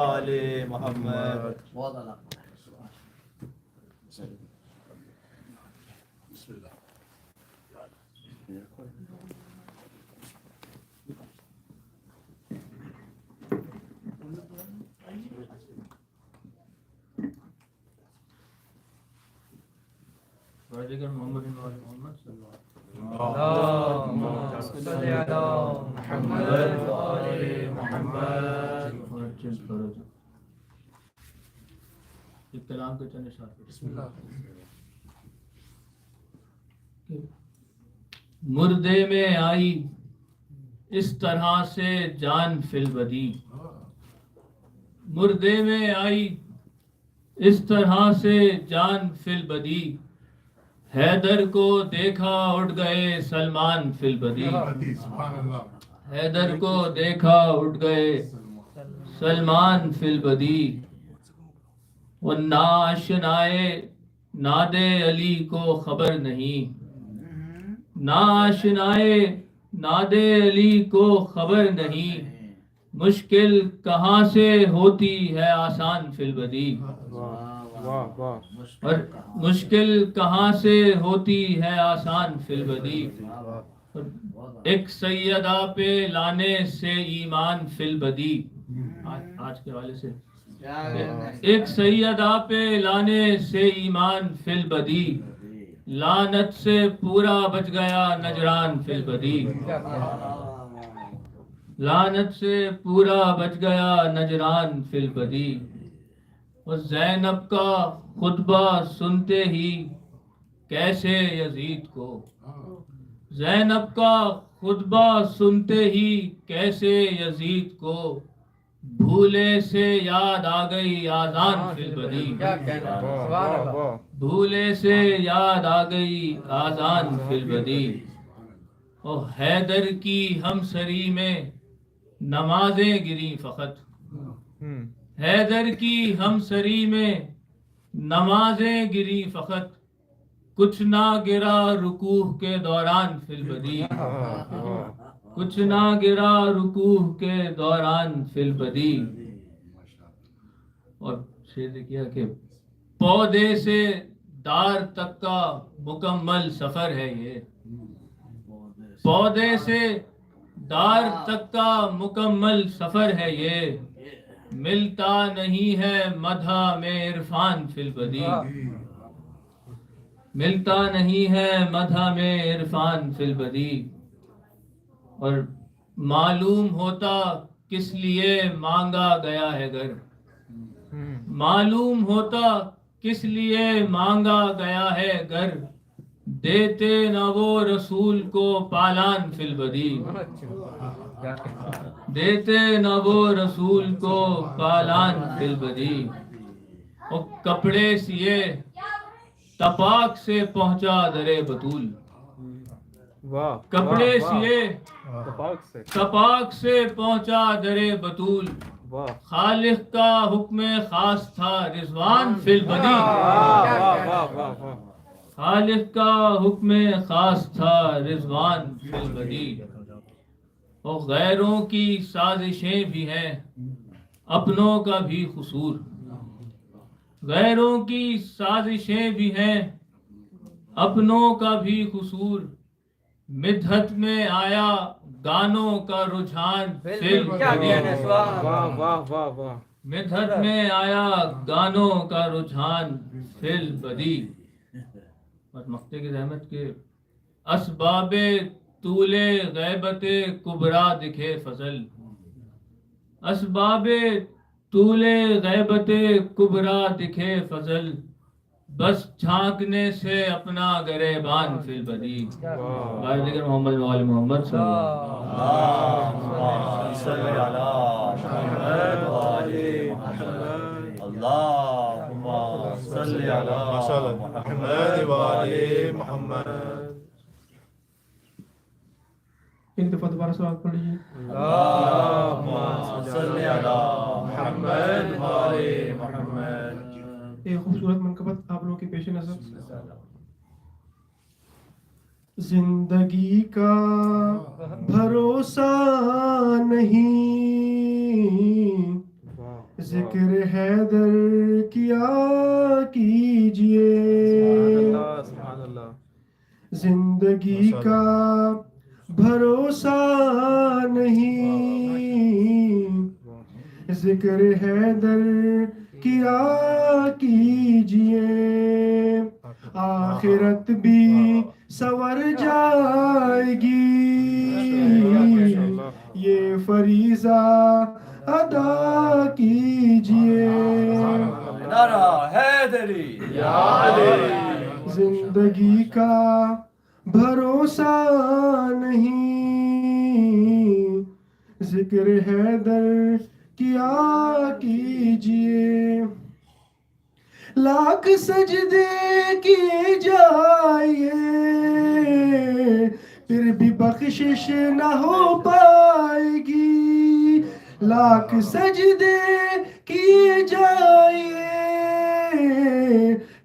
آل محمد. بہت اعلیٰ. بسم اللہ. محمد محمد صلی اللہ اللهم صل على محمد وآل محمد. کلام کے چند اشارے. بسم اللہ. مردے میں آئی اس طرح سے جان فی البدی، مردے میں آئی اس طرح سے جان فی البدی، حیدر کو دیکھا اٹھ گئے سلمان فی البدی، حیدر کو دیکھا اٹھ گئے سلمان فی البدی. وہ ناشنائے ناد علی کو خبر نہیں، ناشنائے ناد علی کو خبر نہیں، مشکل کہاں سے ہوتی ہے آسان فی البدی، اور مشکل کہاں سے ہوتی ہے آسان فی البدی. ایک سیدہ پہ لانے سے ایمان فی البدی، آج کے حوالے سے ایک سیدہ پہ لانے سے ایمان فی البدی، لعنت سے پورا بچ گیا نجران فی البدی، لعنت سے پورا بچ گیا نجران فی البدی. اور زینب کا خطبہ سنتے ہی کیسے یزید کو، زینب کا خطبہ سنتے ہی کیسے یزید کو، بھولے سے یاد آ گئی آذان فی البدی، بھولے سے یاد آ گئی آذان فی البدی. اور حیدر کی ہمسری میں نمازیں گری فقط، حیدر کی ہمسری میں نمازیں گری فقط، کچھ نہ گرا رکوع کے دوران فی البدی، کچھ نہ گرا رکوع کے دوران فی البدی. اور شعر کیا کہ پودے سے دار تک کا مکمل سفر ہے یہ، پودے سے دار تک کا مکمل سفر ہے یہ، ملتا نہیں ہے مدح میں عرفان فی البدی، ملتا نہیں ہے مدح میں عرفان فی البدی. اور معلوم ہوتا کس لیے مانگا گیا ہے گر، معلوم ہوتا کس لیے مانگا گیا ہے گر، دیتے نہ وہ رسول کو پالان فی البدی، دیتے نہ وہ رسول کو پالان فی البدی. اور کپڑے سیے تپاک سے پہنچا درے بطول، کپڑے سیے تپاک سے پہنچا درے بطول، خالق کا حکم خاص تھا رضوان فی البدی، خالق کا حکم خاص تھا رضوان فی البدی. اور غیروں کی سازشیں بھی ہیں اپنوں کا بھی قصور، غیروں کی سازشیں بھی ہیں اپنوں کا بھی قصور، مدحت میں آیا گانوں کا رجحان فی البدی، مدحت میں آیا گانوں کا رجحان فی البدی. اور مقتے کی رحمت کے اسباب طول غیبت کبرا دکھے فضل، اسباب طول غیبت کبرا دکھے فضل، بس جھانکنے سے اپنا گریبان فی البدی. دیگر محمد وآل محمد صلی اللہ اللہم صل علی محمد وآل محمد. ایک دفعہ دوبارہ سلام پڑھ لیجیے. اللہم صل علی محمد وآل محمد. ایک خوبصورت منقبت آپ لوگوں کے پیش نظر. زندگی کا بھروسہ نہیں، ذکر حیدر کیا کیجئے سبحان اللہ زندگی کا بھروسہ نہیں ذکر حیدر کیا کیجئے آخرت بھی سنور جائے گی یہ فریضہ ادا کیجئے نعرہ حیدری یا علی زندگی کا بھروسہ نہیں ذکر حیدر کیا کیجئے لاکھ سجدے کیے جائیں پھر بھی بخشش نہ ہو پائے گی لاکھ سجدے کیے جائیں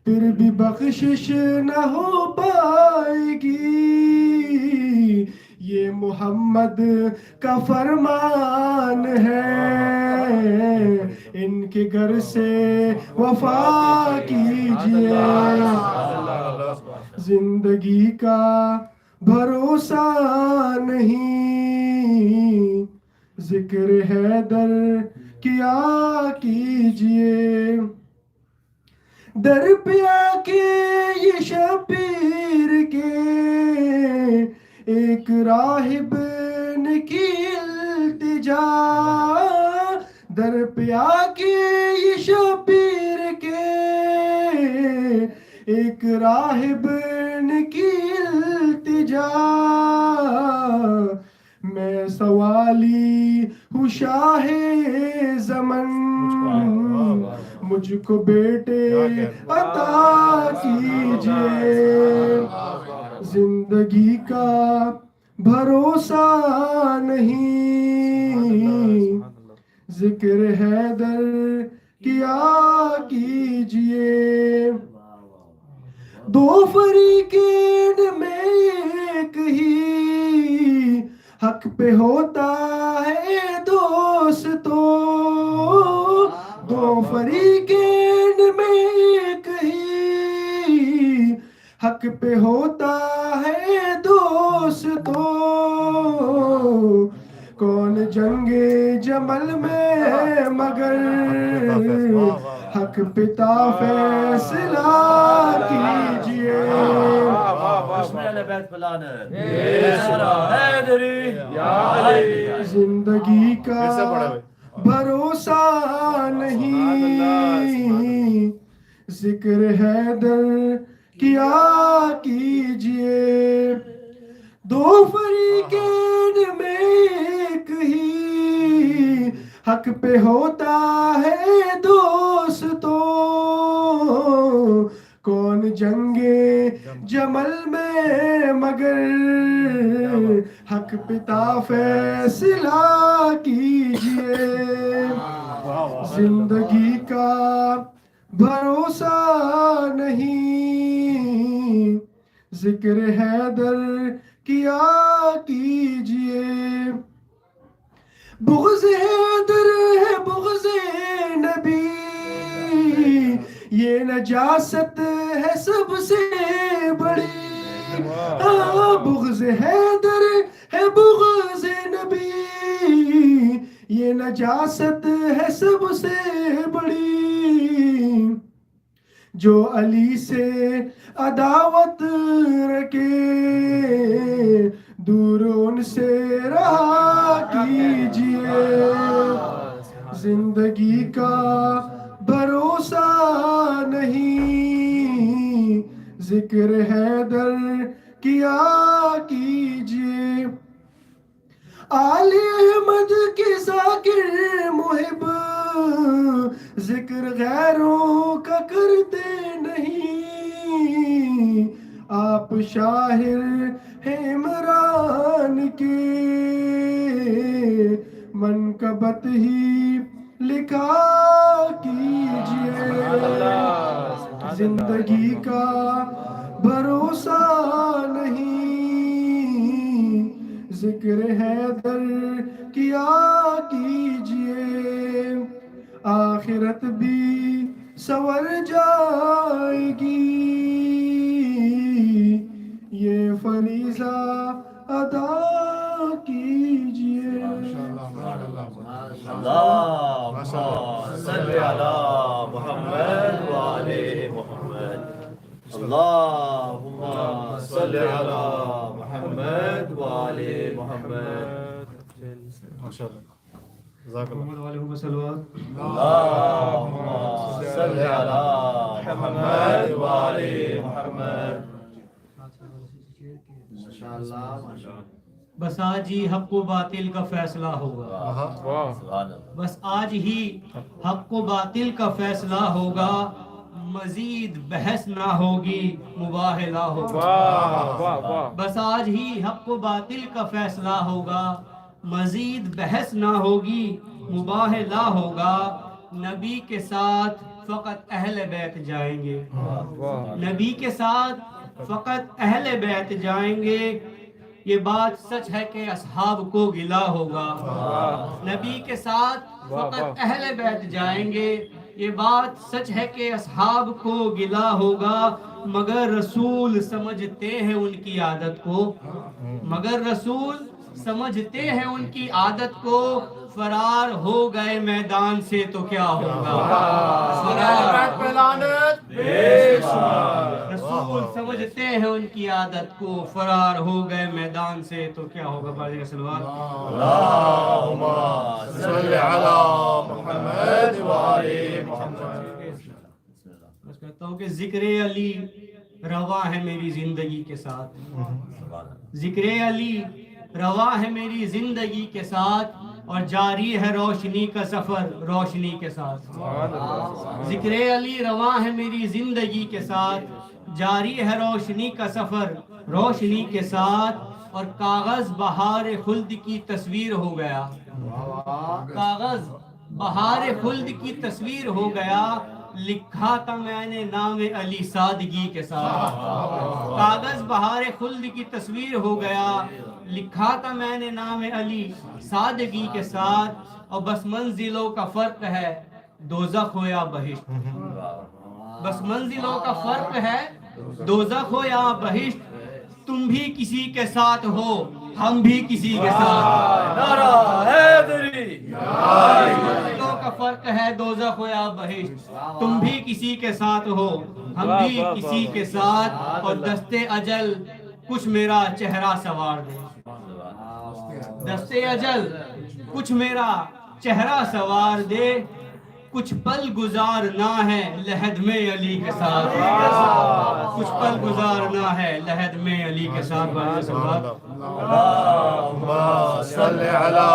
پھر بھی بخشش نہ ہو پائے گی یہ محمد کا فرمان ہے ان کے گھر سے وفا کیجئے زندگی کا بھروسہ نہیں ذکر حیدر کیا کیجئے در پہ آ کے یہ شبیر کے ایک راہب نے کی التجا در پہ آ کے یہ شبیر کے ایک راہب نے کی التجا میں سوالی ہوں شاہ زمن مجھ کو بیٹے عطا کیجئے زندگی کا بھروسہ نہیں ذکر حیدر کیا کیجئے دو فریقین میں ایک ہی حق پہ ہوتا ہے دوستو دو فریقین میں ایک ہی حق پہ ہوتا ہے دوستو کون جنگ جمل میں مگر حق پتا فیصلہ کیجئے زندگی کا بھروسہ نہیں ذکر حیدر کیا کیجئے دو فریقین میں ایک ہی حق پہ ہوتا ہے دوستو کون جنگ جمل میں مگر حق پتا فیصلہ کیجئے زندگی کا بھروسہ نہیں ذکر حیدر کیا کیجئے بغض حیدر ہے بغض نبی یہ نجاست ہے سب سے بڑی بغض حیدر ہے بغض نبی یہ نجاست ہے سب سے بڑی جو علی سے عداوت رکھے دور ان سے رہا کیجئے زندگی کا بھروسہ نہیں ذکر حیدر کیا کیجئے آل احمد کے ذاکر محب ذکر غیروں کا کرتے نہیں آپ شاعر ہیں عمران کے منقبت ہی لکھا کیجئے زندگی کا بھروسہ نہیں ذکر حیدر کیا کیجئے آخرت بھی سنور جائے گی، یہ فریضہ ادا کیجئے۔ اللہم صلی علی محمد وآل محمد، اللہم صلی علی محمد وآل محمد۔ محمد علیہ وسلم۔ اللہم صلی علی محمد وآل محمد۔ بس آج ہی حق و باطل کا فیصلہ ہوگا، بس آج ہی حق و باطل کا فیصلہ ہوگا، مزید بحث نہ ہوگی، مباہلہ ہوگا۔ بس آج ہی حق و باطل کا فیصلہ ہوگا، مزید بحث نہ ہوگی، مباہلہ ہوگا۔ نبی کے ساتھ فقط اہل بیت جائیں گے، نبی کے ساتھ فقط اہل بیت جائیں گے۔ یہ بات سچ ہے کہ اصحاب کو گلہ ہوگا، نبی کے ساتھ فقط اہل بیت جائیں گے۔ یہ بات سچ ہے کہ اصحاب کو گلہ ہوگا، مگر رسول سمجھتے ہیں ان کی عادت کو، مگر رسول سمجھتے ہیں ان کی عادت کو۔ فرار ہو گئے میدان سے تو کیا ہوگا، رسول سمجھتے ہیں ان کی عادت کو، فرار ہو گئے میدان سے تو کیا ہوگا۔ بارے سلوات۔ اللہم صلی علی محمد وآل محمد۔ بس کہتا ہوں کہ ذکر علی رواں ہے میری زندگی کے ساتھ، ذکر علی رواں ہے میری زندگی کے ساتھ، اور جاری ہے روشنی کا سفر روشنی کے ساتھ۔ ذکر علی رواں ہے میری زندگی کے ساتھ، جاری ہے روشنی کا سفر روشنی کے ساتھ۔ اور کاغذ بہار خلد کی تصویر ہو گیا، کاغذ بہار خلد کی تصویر ہو گیا، لکھا تھا میں نے نام علی سادگی کے ساتھ۔ کاغذ بہار خلد کی تصویر ہو گیا، لکھا تھا میں نے نام علی سادگی کے ساتھ۔ اور بس منزلوں کا فرق ہے دوزخ ہو یا بہشت، بس منزلوں کا فرق ہے دوزخ ہو یا بہشت۔ تم بھی کسی کے ساتھ ہو، ہم بھی کسی کے ساتھ، نعرہ حیدری، منزلوں کا فرق ہے دوزخ ہو یا بہشت۔ تم بھی کسی کے ساتھ ہو، ہم بھی کسی کے ساتھ۔ اور دستے اجل کچھ میرا چہرہ سوار دے، دستے اجل کچھ میرا چہرہ سوار دے، کچھ پل گزارنا ہے لحد میں علی کے ساتھ، کچھ پل گزارنا ہے لحد میں علی کے ساتھ۔ اللہم صلی علی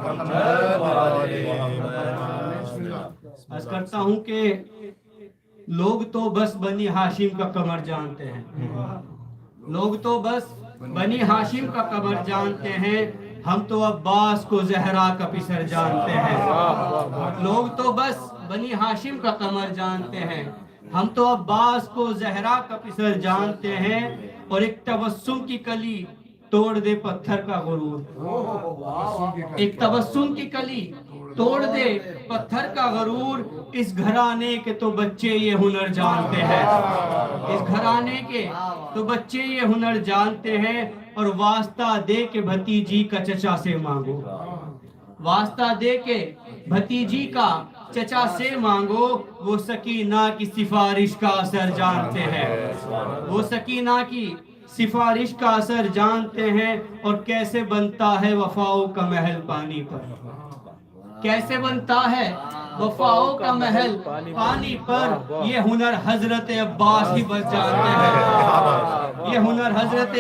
محمد وآل محمد۔ عرض کرتا ہوں کہ لوگ تو بس بنی ہاشم کا کمر جانتے ہیں، لوگ تو بس بنی ہاشم کا کمر جانتے ہیں، ہم تو عباس کو زہرا کا پسر جانتے ہیں۔ لوگ تو بس بنی ہاشم کا قمر جانتے ہیں، ہم تو عباس کو زہرا کا پسر جانتے ہیں۔ اور ایک تبسم کی کلی توڑ دے پتھر کا غرور، ایک تبسم کی کلی توڑ دے پتھر کا غرور۔ اس گھرانے کے تو بچے یہ ہنر جانتے ہیں، اس گھرانے کے تو بچے یہ ہنر جانتے ہیں۔ اور واسطہ دے کے بھتیجی کا چچا سے مانگو، واسطہ دے کے بھتیجی کا چچا سے مانگو، وہ سکینہ کی سفارش کا اثر جانتے ہیں، وہ سکینہ کی سفارش کا اثر جانتے ہیں۔ اور کیسے بنتا ہے وفاؤں کا محل پانی پر، کیسے بنتا ہے وفاؤں کا محل پانی پر، یہ ہنر حضرت عباس ہی بس جانتے ہیں، یہ ہنر حضرت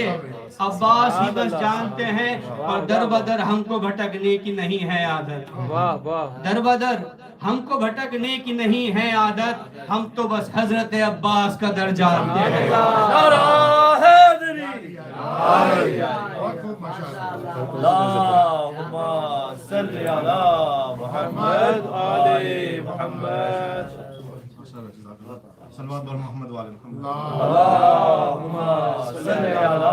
عباس ہی بس جانتے ہیں۔ اور در بدر ہم کو بھٹکنے کی نہیں ہے عادت، در بدر ہم کو بھٹکنے کی نہیں ہے عادت، ہم تو بس حضرت عباس کا در جانتے ہیں۔ نعرہ حیدری، اللہم صلی علی محمد وآل محمد۔ صلوات بر محمد وآل محمد۔ اللہم صلی علی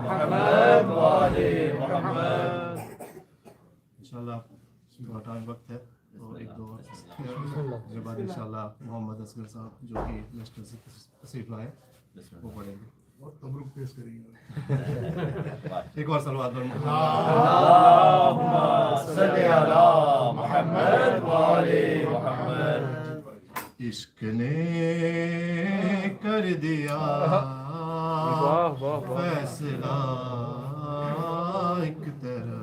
محمد وآل محمد۔ انشاءاللہ ٹائم وقت ہے، اور ایک دو اس کے بعد انشاءاللہ محمد اصغر صاحب جو کہ لیسٹر سے تشریف لائے وہ پڑھیں گے اور تبرک پیش کریں گے. ایک اور صلوات اللہم صلی علی محمد و آل محمد. عشق نے کر دیا فیصلہ ایک طرح,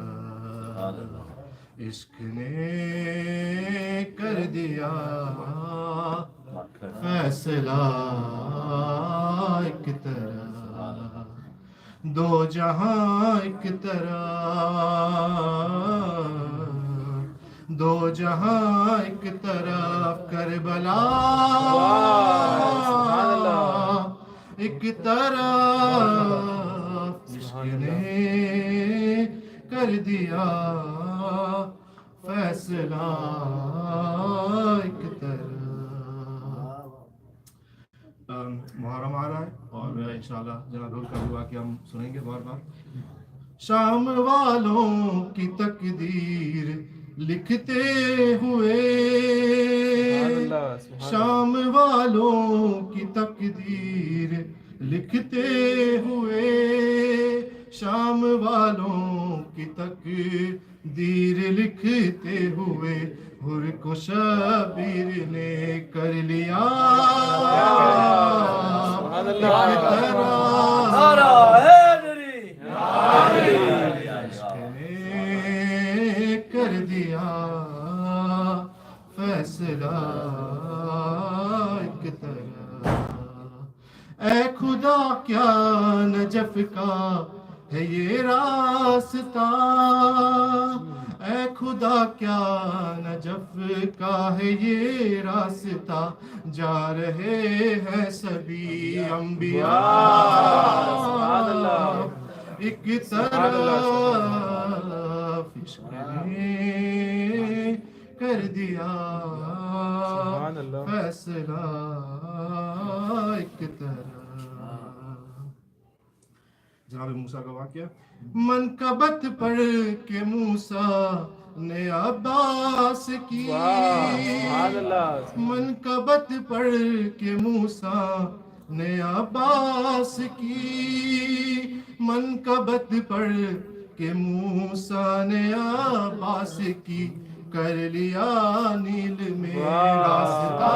عشق نے کر دیا فیصلہ ایک طرح, دو جہاں ایک طرح, دو جہاں ایک طرف, کربلا ایک طرف, عشق نے کر دیا فیصلہ ایک طرف. محرم آ رہا ہے اور انشاءاللہ جناب رول کا بھی واقعہ ہم سنیں گے بار بار. شام والوں کی تقدیر لکھتے ہوئے, شام والوں کی تقدیر لکھتے ہوئے, شام والوں کی تقدیر لکھتے ہوئے, حر کو شبیر نے کر لیا ایک طرح, کر دیا فیصلہ ایک طرح. اے خدا کیا نجف کا ہے یہ راستہ, اے خدا کیا نجف کا ہے یہ راستہ, جا رہے ہیں سبھی انبیاء ایک طرف, عشق نے کر دیا فیصلہ ایک طرح. جناب موسیٰ کا واقعہ, منقبت پڑھ کے موسیٰ نے عباس کی, منقبت پڑھ کے موسیٰ نے عباس کی, منقبت پڑھ کے موسیٰ نے عباس کی, کر لیا نیل میں راستہ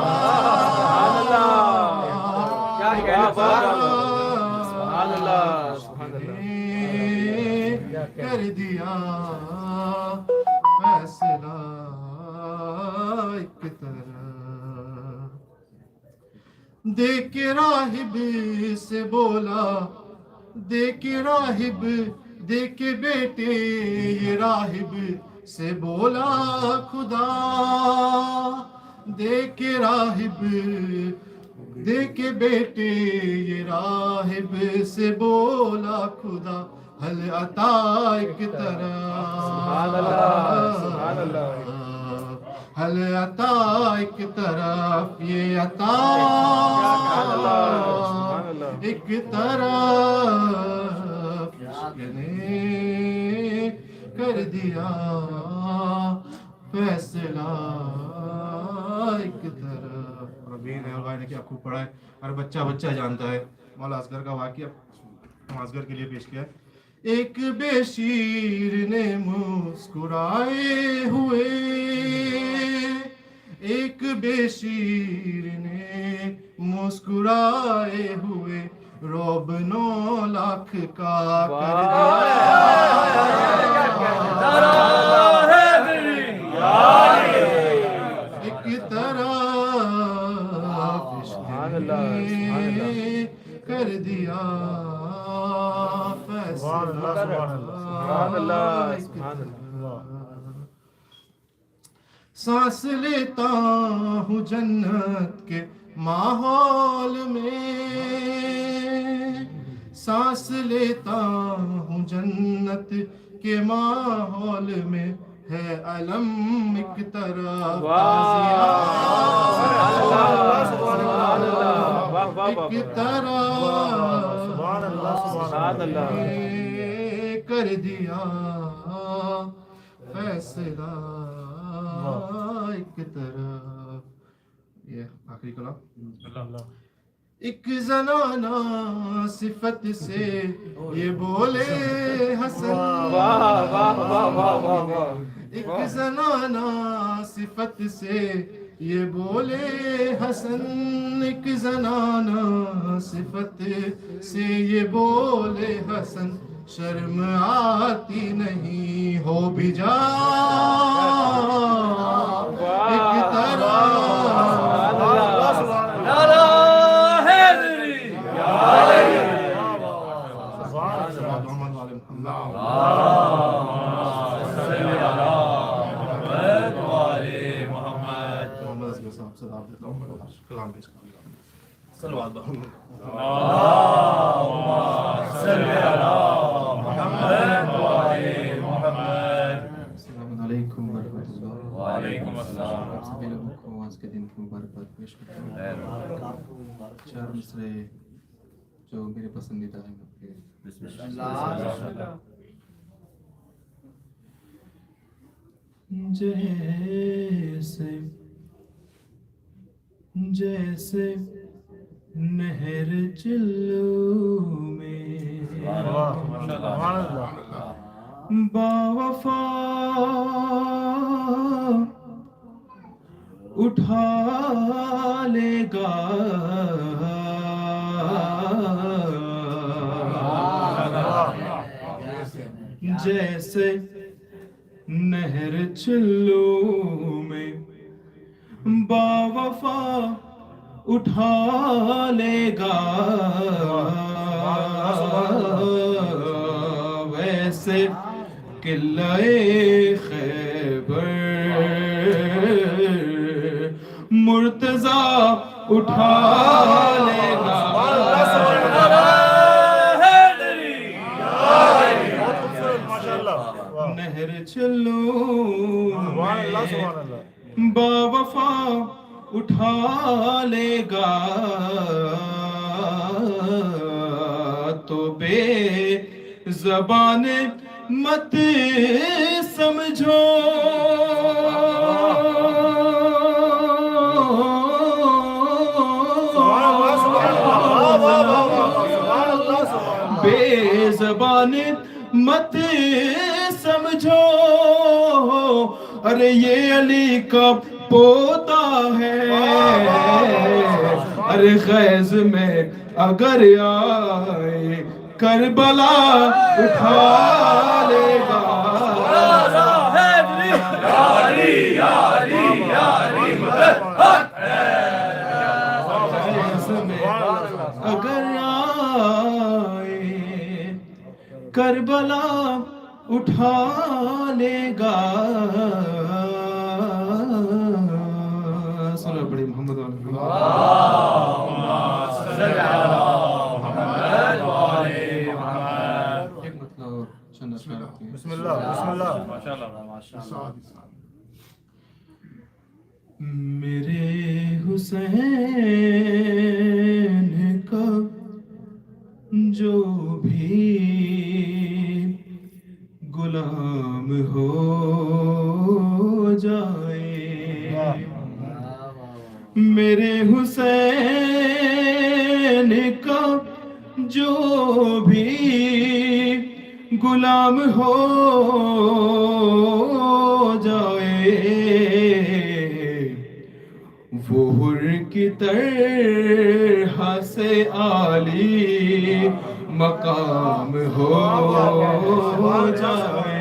کر دیا فیصلہ ایک طرح. دیکھ راہب سے بولا, دیکھ راہب, دیکھ بیٹے یہ راہب سے بولا خدا, دیکھ راہب, دیکھ بیٹے یہ راہب سے بولا خدا, حل عطا ایک طرح, حل عطا ایک طرف, یہ عطا ایک طرف, عشق نے کر دیا فیصلہ ایک طرف. ربین ہے نے کیا خوب پڑھا ہے, ہر بچہ بچہ جانتا ہے. مولا اصغر کا واقعہ ہم اصغر کے لیے پیش کیا ہے. ایک بے شیر نے مسکرائے ہوئے, ایک بے شیر نے مسکرائے ہوئے, روب 9 لاکھ کا کر دیا ایک طرح, عشق نے کر دیا سانس لیتا ہوں جنت کے ماحول میں, سانس لیتا ہوں جنت کے ماحول میں, ہے علم ایک طرف ایک طرح, کر دیا فیصلہ ایک طرف. یہ آخری کلام. ایک زنانہ صفت سے یہ بولے حسن. ایک زنانہ صفت سے یہ بولے حسن. ایک زنانہ صفت سے یہ بولے حسن. شرم آتی نہیں ہو بھی جا ایک طرح. وعلیکم السلام. سبھی لوگوں کو آج کے دن کی مبارکباد پیش کرتا ہوں. 4 مصرے جو میرے پسندیدہ ہیں. جیسے جیسے نہر چلو میں باوفا اٹھا لے گا جیسے نہر چلو میں باوفا اٹھا لے گا ویسے قلعہ خیبر مرتضی اٹھا لے گا نہر چلو باوفا اٹھا لے گا تو بے زبان مت سمجھو بے زبان مت سمجھو ارے یہ علی کا پوتا ہے ارے خیز میں اگر آئے کربلا اٹھا لے گا اگر آئے کربلا اٹھا لے گا صلی اللہ علیہ محمد بسم اللہ بسم اللہ. میرے حسین کا جو بھی غلام ہو جائے میرے حسین کا جو بھی غلام ہو جائے وہ حر کی طرح سے عالی مقام ہو جائے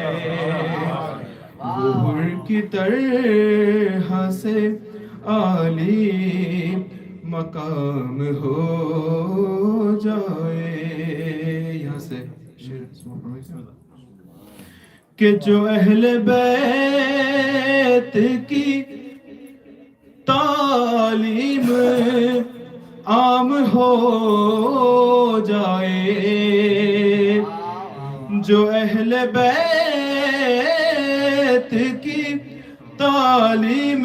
وہ حر کی طرح سے عالی مقام ہو جائے. یہاں سے کہ جو اہل بیت کی تعلیم عام ہو جائے جو اہل بیت کی تعلیم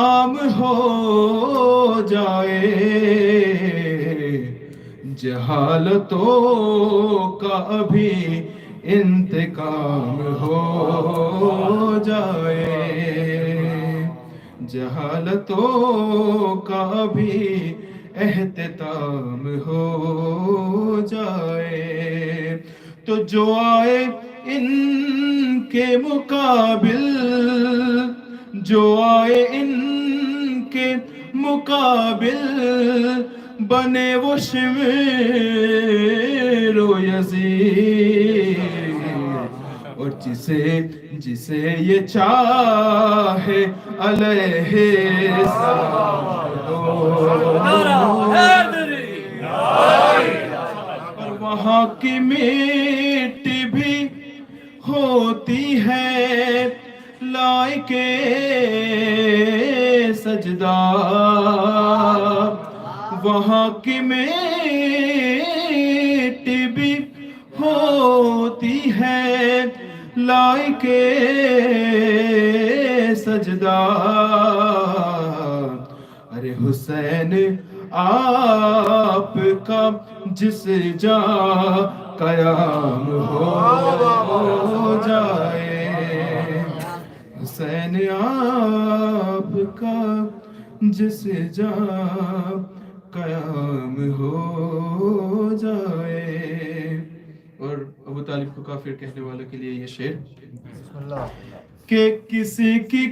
عام ہو جائے جہالتوں کا ابھی انتقام ہو جائے، جہالتوں کا بھی احتتام ہو جائے، تو جو آئے ان کے مقابل، جو آئے ان کے مقابل، بنے وہ شمر و یزید، اور جسے یہ چاہے علیہ السلام اور وہاں کی مٹی بھی ہوتی ہے لائق سجدہ، وہاں کی مٹی بھی ہوتی ہے لائق سجدہ، ارے حسین آپ کا جس جا قیام ہو جائے، حسین آپ کا جس جا قیام ہو جائے۔ اور ابو طالب کو کافر کہنے والوں کے لیے یہ شعر کہ کسی کی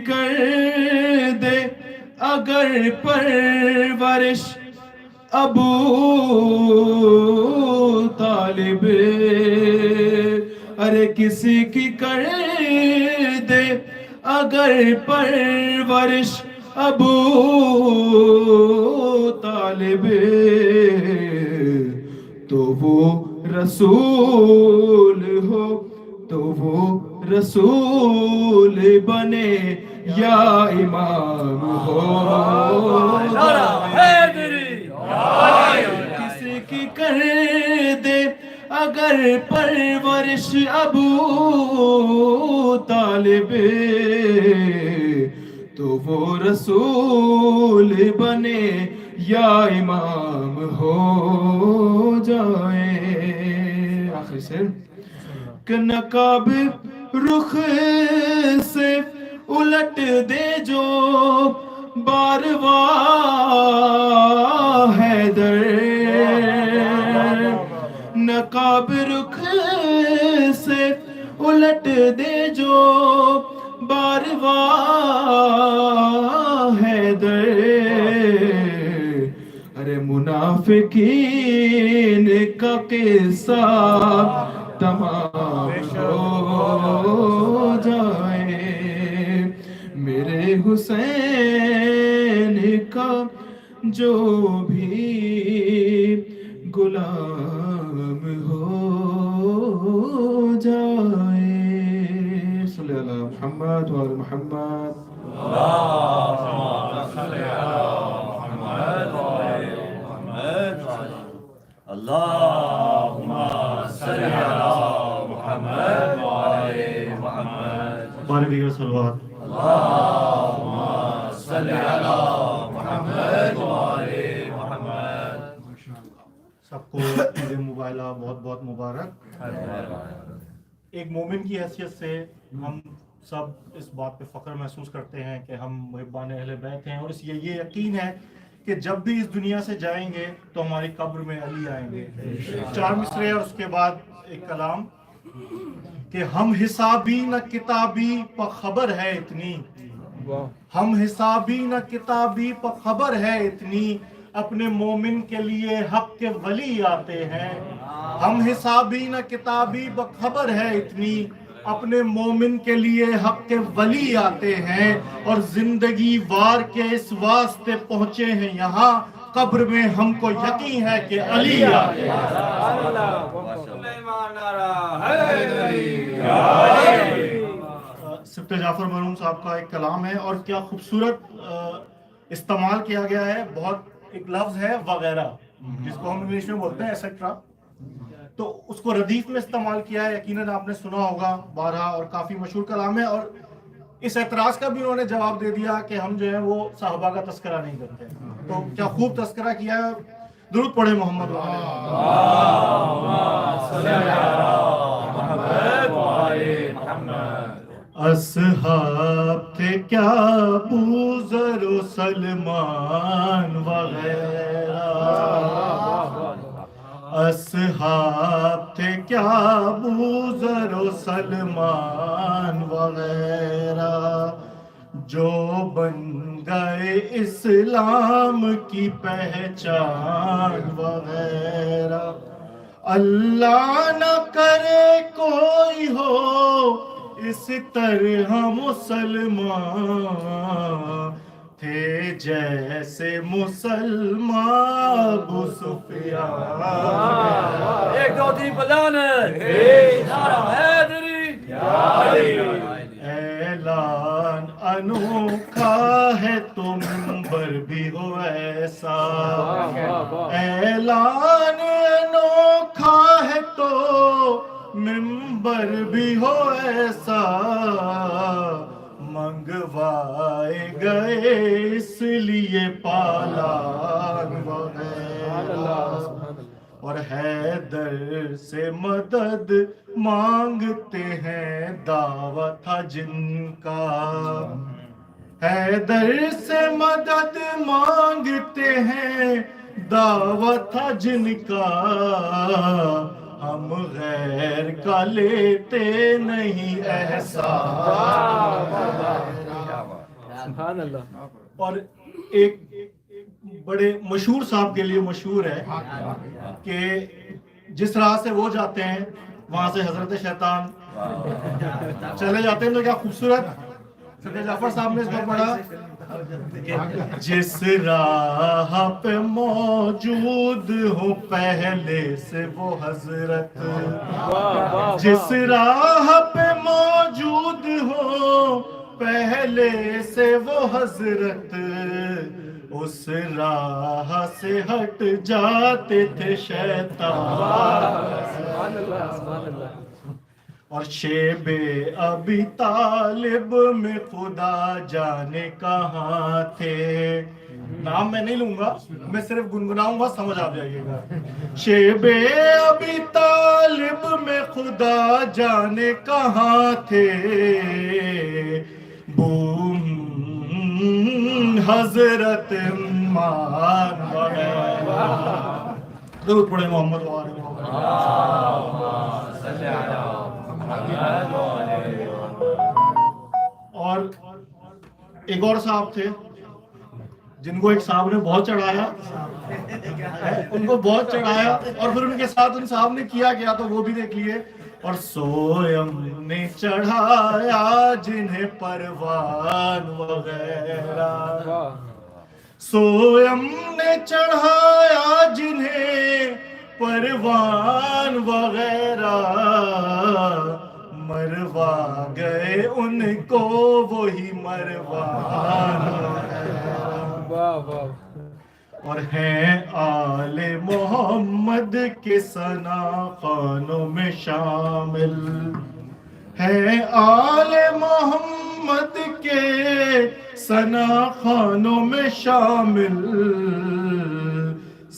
کر دے اگر پرورش ابو طالب، ارے کسی کی کر دے اگر پرورش ابو طالب، تو وہ رسول ہو، تو وہ رسول بنے یا امام ہو کسی کی کر دے اگر پرورش ابو طالب، تو وہ رسول بنے یا امام ہو جائے۔ آخر سے کہ نقاب رخ سے الٹ دے جو بارواہ حیدر، نقاب رخ سے الٹ دے جو بارواہ حیدر، ارے منافقین کا قصہ تمام ہو جائے، میرے حسین کا جو بھی غلام ہو جائے۔ صلی اللہ محمد و آل محمد۔ اللهم صل على محمد وآل محمد۔ بارے دیگر صلوات۔ اللهم صل على محمد وآل محمد۔ سب کو عید مباہلہ بہت بہت مبارک۔ ایک مومن کی حیثیت سے ہم سب اس بات پہ فخر محسوس کرتے ہیں کہ ہم محبان اہل بیت ہیں، اور اس یہ یقین ہے کہ جب بھی اس دنیا سے جائیں گے تو ہماری قبر میں علی آئیں گے۔ 4 مصرے اور اس کے بعد ایک کلام کہ ہم حسابی نہ کتابی پر خبر ہے اتنی، ہم حسابی نہ کتابی پر خبر ہے اتنی، اپنے مومن کے لیے حق کے ولی آتے ہیں۔ ہم حسابی نہ کتابی پر خبر ہے اتنی، اپنے مومن کے لیے حق کے ولی آتے ہیں، اور زندگی وار کے اس واسطے پہنچے ہیں یہاں، قبر میں ہم کو یقین ہے کہ علی آتے ہیں۔ سبت جعفر مرحوم صاحب کا ایک کلام ہے، اور کیا خوبصورت استعمال کیا گیا ہے۔ بہت ایک لفظ ہے وغیرہ، جس کو ہم انگلش میں بولتے ہیں ایسیٹرا، تو اس کو ردیف میں استعمال کیا ہے، یقیناً آپ نے سنا ہوگا بارہا، اور کافی مشہور کلام ہے۔ اور اس اعتراض کا بھی انہوں نے جواب دے دیا کہ ہم جو ہے وہ صحابہ کا تذکرہ نہیں کرتے، تو کیا خوب تذکرہ کیا ہے۔ درود پڑھے محمد اصحاب تھے کیا ابو ذر و سلمان وغیرہ، اصحاب تھے کیا ابو ذر و سلمان وغیرہ، جو بن گئے اسلام کی پہچان وغیرہ۔ اللہ نہ کرے کوئی ہو اس طرح مسلمان، تھے جیسے مسلمان ابو سفیان۔ ایک دو تین بجانے نعرہ حیدری، اعلان انوکھا ہے تو منبر بھی ہو ایسا، اعلان انوکھا ہے تو منبر بھی ہو ایسا، منگوائے گئے اس لیے پالان وغیرہ، اور حیدر سے مدد مانگتے ہیں دعوت تھا جن کا، حیدر سے مدد مانگتے ہیں دعوت تھا جن کا، ہم غیر کا لیتے نہیں احسان۔ اور ایک بڑے مشہور صاحب کے لیے مشہور ہے کہ جس راہ سے وہ جاتے ہیں وہاں سے حضرت شیطان چلے جاتے ہیں، تو کیا خوبصورت سید جعفر صاحب نے اس پر پڑھا، جس راہ پہ موجود ہو پہلے سے وہ حضرت، جس راہ پہ موجود ہو پہلے سے وہ حضرت، اس راہ سے ہٹ جاتے تھے شیطان۔ اور شیب ابی طالب میں خدا جانے کہاں تھے، نام میں نہیں لوں گا، میں صرف گنگناؤں گا، سمجھ آ جائیے گا۔ شیب ابی طالب میں خدا جانے کہاں تھے، بوم حضرت مان وغیرہ۔ درود پڑھے محمد وآلہ اور ایک اور صاحب تھے جن کو ایک صاحب نے بہت چڑھایا، ان کو بہت چڑھایا، اور پھر ان کے ساتھ ان صاحب نے کیا کیا تو وہ بھی دیکھ لیے۔ اور سویم نے چڑھایا جنہیں پروان وغیرہ، سویم نے چڑھایا جنہیں پروان وغیرہ، مروا گئے ان کو وہی مروان وغیرہ۔ اور ہیں آل محمد کے ثنا خوانوں میں شامل، ہیں آل محمد کے ثنا خوانوں میں شامل،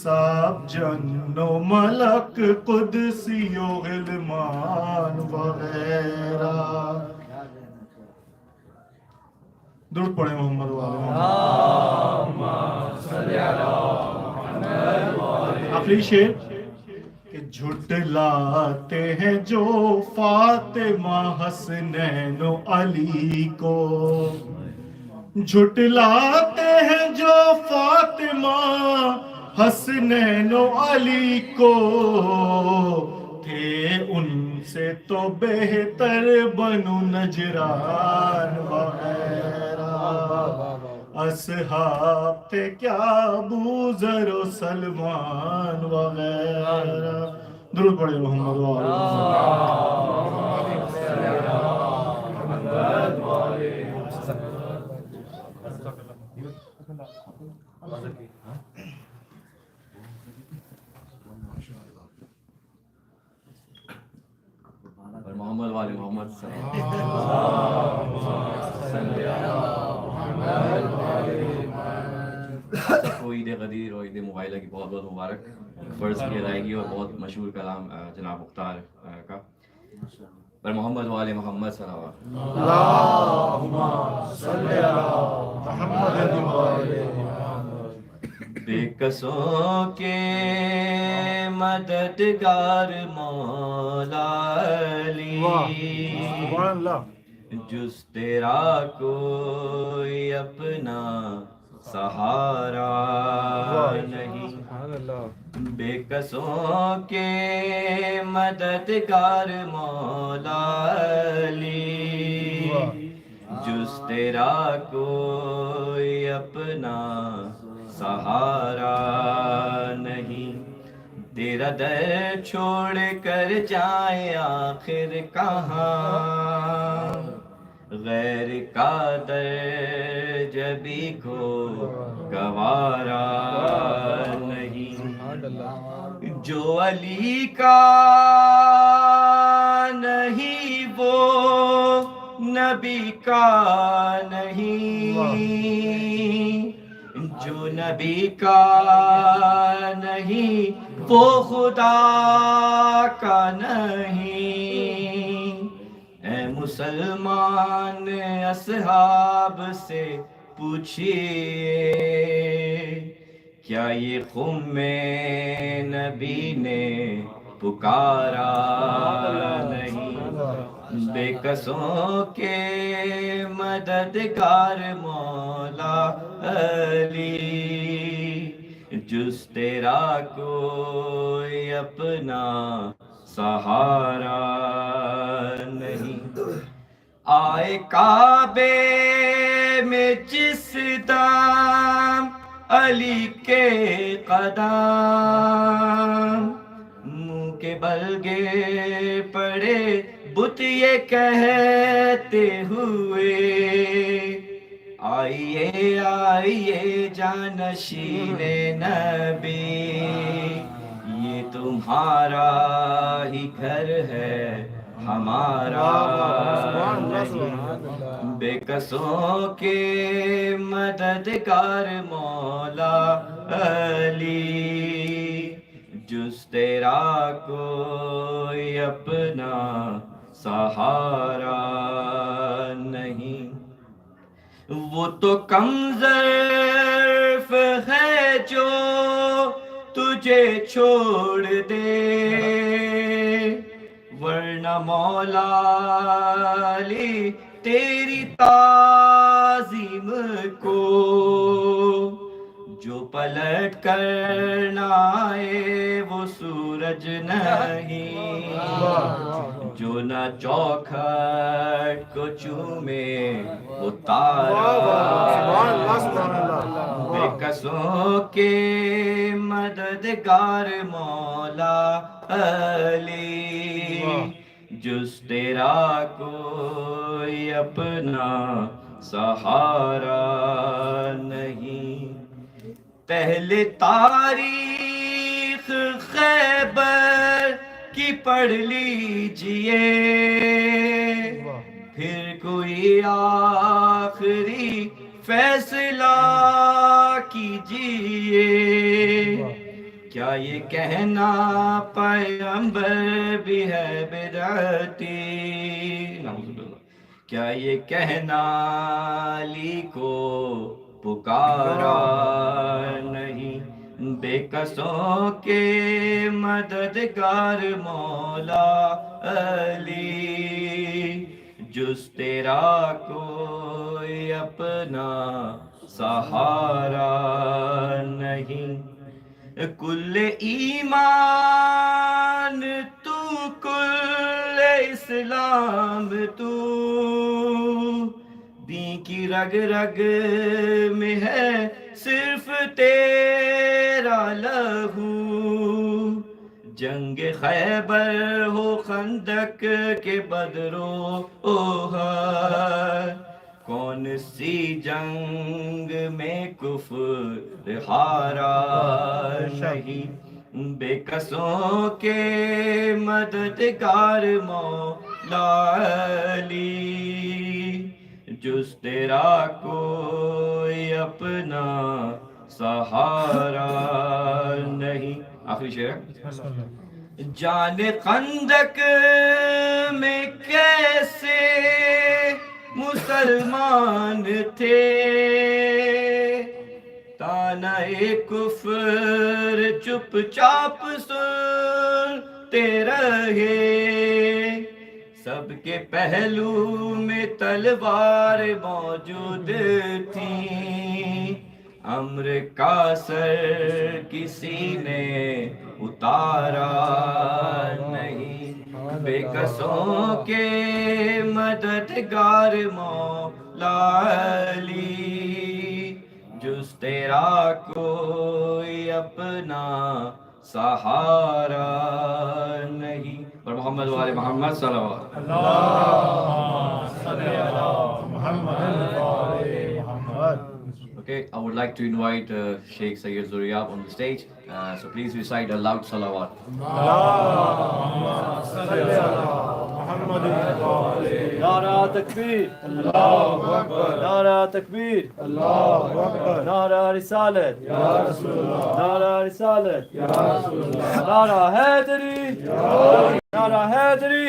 صاحب جن و ملک قدسی و غلمان وغیرہ۔ درود پڑھیں محمد آخری شعر کہ جھٹلاتے ہیں جو فاطمہ حسنین و علی کو، جھٹلاتے ہیں جو فاطمہ حسنین و علی کو، تھے ان سے تو بہتر بنو نجران وغیرہ، اصحاب تھے کیا ابو ذر و سلمان وغیرہ۔ درود پڑھے محمد محمد والے محمد کوئی غدیر اور عید مباہلہ کی بہت بہت مبارک. فرض کی ادائیگی اور بہت مشہور کلام جناب مختار کا. پر محمد وآل محمد صلی اللہ علیہ وسلم. اللہم صلی علی محمد وآل بے کسوں کے مددگار مولا علی, سبحان اللہ. جز تیرا کوئی اپنا سہارا نہیں. بے کسوں کے مددگار مولا علی, جز تیرا کوئی اپنا سہارا نہیں. تیرا در چھوڑ کر جائیں آخر کہاں, غیر کا در جبھی کو گوارا نہیں. جو علی کا نہیں وہ نبی کا نہیں, جو نبی کا نہیں وہ خدا کا نہیں. اے مسلمان اصحاب سے پوچھئے, کیا یہ خم نبی نے پکارا نہیں. بے کسوں کے مددگار مولا علی, جز تیرا کوئی اپنا سہارا نہیں. آئے کعبے میں جس دم علی کے قدم, منہ کے بلگے پڑے بت یہ کہتے ہوئے, آئیے آئیے جانشین نبی, یہ تمہارا ہی گھر ہے ہمارا نہیں. بے کسوں کے مددگار مولا علی, جز تیرا کوئی اپنا سہارا نہیں. وہ تو کم ظرف ہے جو تجھے چھوڑ دے, ورنہ مولا علی تیری تعظیم کو جو پلٹ کر نہ آئے وہ سورج نہیں, جو نہ چوکھٹ کو چومے وہ تارا. بے کسوں کے مددگار مولا علی, جز تیرا کوئی اپنا سہارا نہیں. پہلے تاریخ خیبر کی پڑھ لیجئے, پھر کوئی آخری فیصلہ کیجئے. کیا یہ کہنا پیغمبر بھی ہے بدعتی, کیا یہ کہنا علی کو پکارا نہیں. بے کسوں کے مددگار مولا علی, جز تیرا کوئی اپنا سہارا نہیں. کل ایمان تو, کل اسلام تو, دین کی رگ رگ میں ہے صرف تیرا لہو. جنگ خیبر ہو خندق کے بدر و احد, کون سی جنگ میں کفر ہارا نہیں. بے کسوں کے مددگار مولا علی, جز تیرا کوئی اپنا सहारा नहीं। आखिरी शेर है। जाने खंदक में कैसे मुसलमान थे, ताना-ए कुफ्र चुपचाप सुनते रहे, सबके पहलू में तलवार मौजूद थी, अम्र का सर किसी ने उतारा नहीं, बेकसों के मददगार मौला अली, जुस तेरा कोई अपना सहारा नहीं। और मोहम्मद वाले मोहम्मद सल्लल्लाहु अलैहि वसल्लम। Okay, I would like to invite Sheikh Sayyid Zuriyab on the stage. So please recite a loud salawat. نعرہ تکبیر اللہ اکبر، نعرہ تکبیر اللہ اکبر، نعرہ رسالت یا رسول اللہ، نعرہ رسالت یا رسول اللہ، نعرہ حیدری، نعرہ حیدری،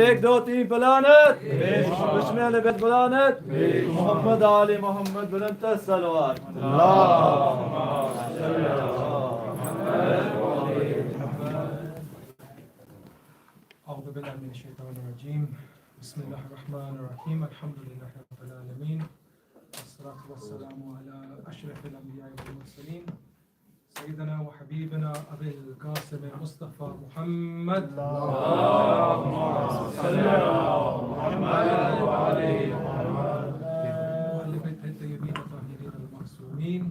ایک دو تین بلانت، بسم اللہ بیت بلانت، محمد آل محمد بلند الصلوات، اللہم صلی اللہ أعوذ بالله من الشيطان الرجيم. بسم الله الرحمن الرحيم. الحمد لله رب العالمين، والصلاة والسلام على أشرف الأنبياء والمرسلين، سيدنا وحبيبنا أبي القاسم المصطفى محمد، اللهم صل على محمد وعلى محمد وآل بيته الطيبين الطاهرين المعصومين.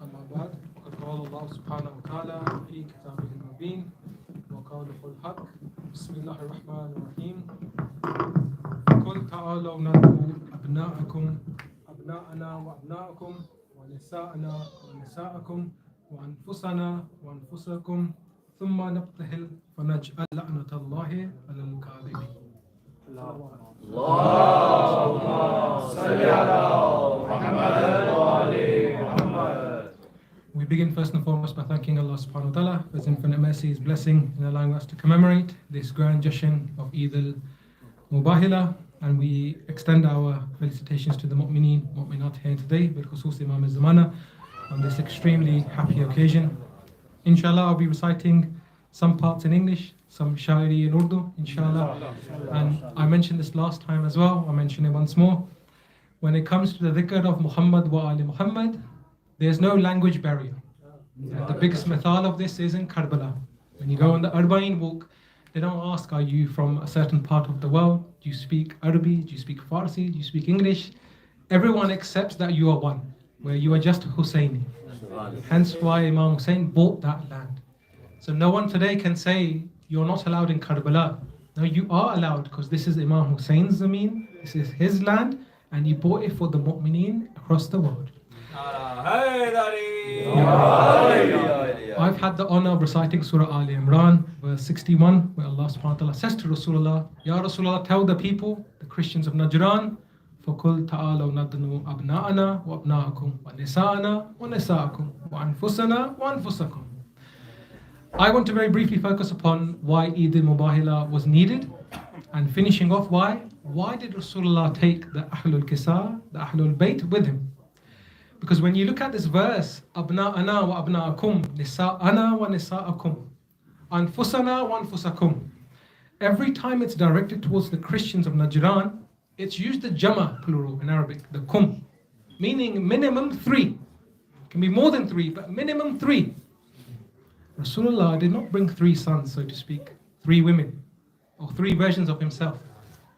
أما بعد، فقد قال الله سبحانه وتعالى في كتابه المبين وقوله الحق. بسم الله الرحمن الرحيم. قل تعالوا ندعو أبناءنا وأبناءكم ونساءنا ونساءكم وأنفسنا وأنفسكم ثم نبتهل فنجعل لعنة الله على الكاذبين. اللهم صل على محمد وعلى محمد. We begin first and foremost by thanking Allah subhanahu wa ta'ala for His infinite mercy, His blessing in allowing us to commemorate this grand Jashan of Eid al-Mubahila, and we extend our felicitations to the mu'mineen, mu'minat here today, بالخصوص Imam al-Zamana, on this extremely happy occasion. Inshallah, I'll be reciting some parts in English, some shairi in Urdu, inshallah. And I mentioned this last time as well, I'll mention it once more. When it comes to the dhikr of Muhammad wa ali Muhammad, there's no language barrier. The biggest mithal of this is in Karbala. When you go on the Arba'in walk, they don't ask, are you from a certain part of the world? Do you speak Arabic? Do you speak Farsi? Do you speak English? Everyone accepts that you are one, where you are just Husseini. Hence why Imam Hussein bought that land. So no one today can say you're not allowed in Karbala. No, you are allowed, because this is Imam Hussein's Zameen, this is his land, and he bought it for the mu'mineen across the world. I've had the honor of reciting Surah Al Imran, verse 61, where Allah subhanahu wa ta'ala says to Rasulullah, Ya Rasulullah, tell the people, the Christians of Najran, فَقُلْ تَعَالَوْ نَدْنُوا أَبْنَاءَنَا وَأَبْنَاءَكُمْ وَنِسَاءَنَا وَنِسَاءَكُمْ وَأَنفُسَنَا وَأَنفُسَكُمْ. I want to very briefly focus upon why Eid al-Mubahila was needed, and finishing off why did Rasulullah take the Ahlul Kisa, the Ahlul Bayt with him? Because when you look at this verse, Abna'ana wa abna'akum, Nisa'ana wa nisa'akum, Anfusana wa anfusakum, every time it's directed towards the Christians of Najran, it's used the Jama plural in Arabic, the kum, meaning minimum 3. It can be more than 3, but minimum 3. Rasulullah did not bring 3 sons, so to speak, 3 women, or 3 versions of himself.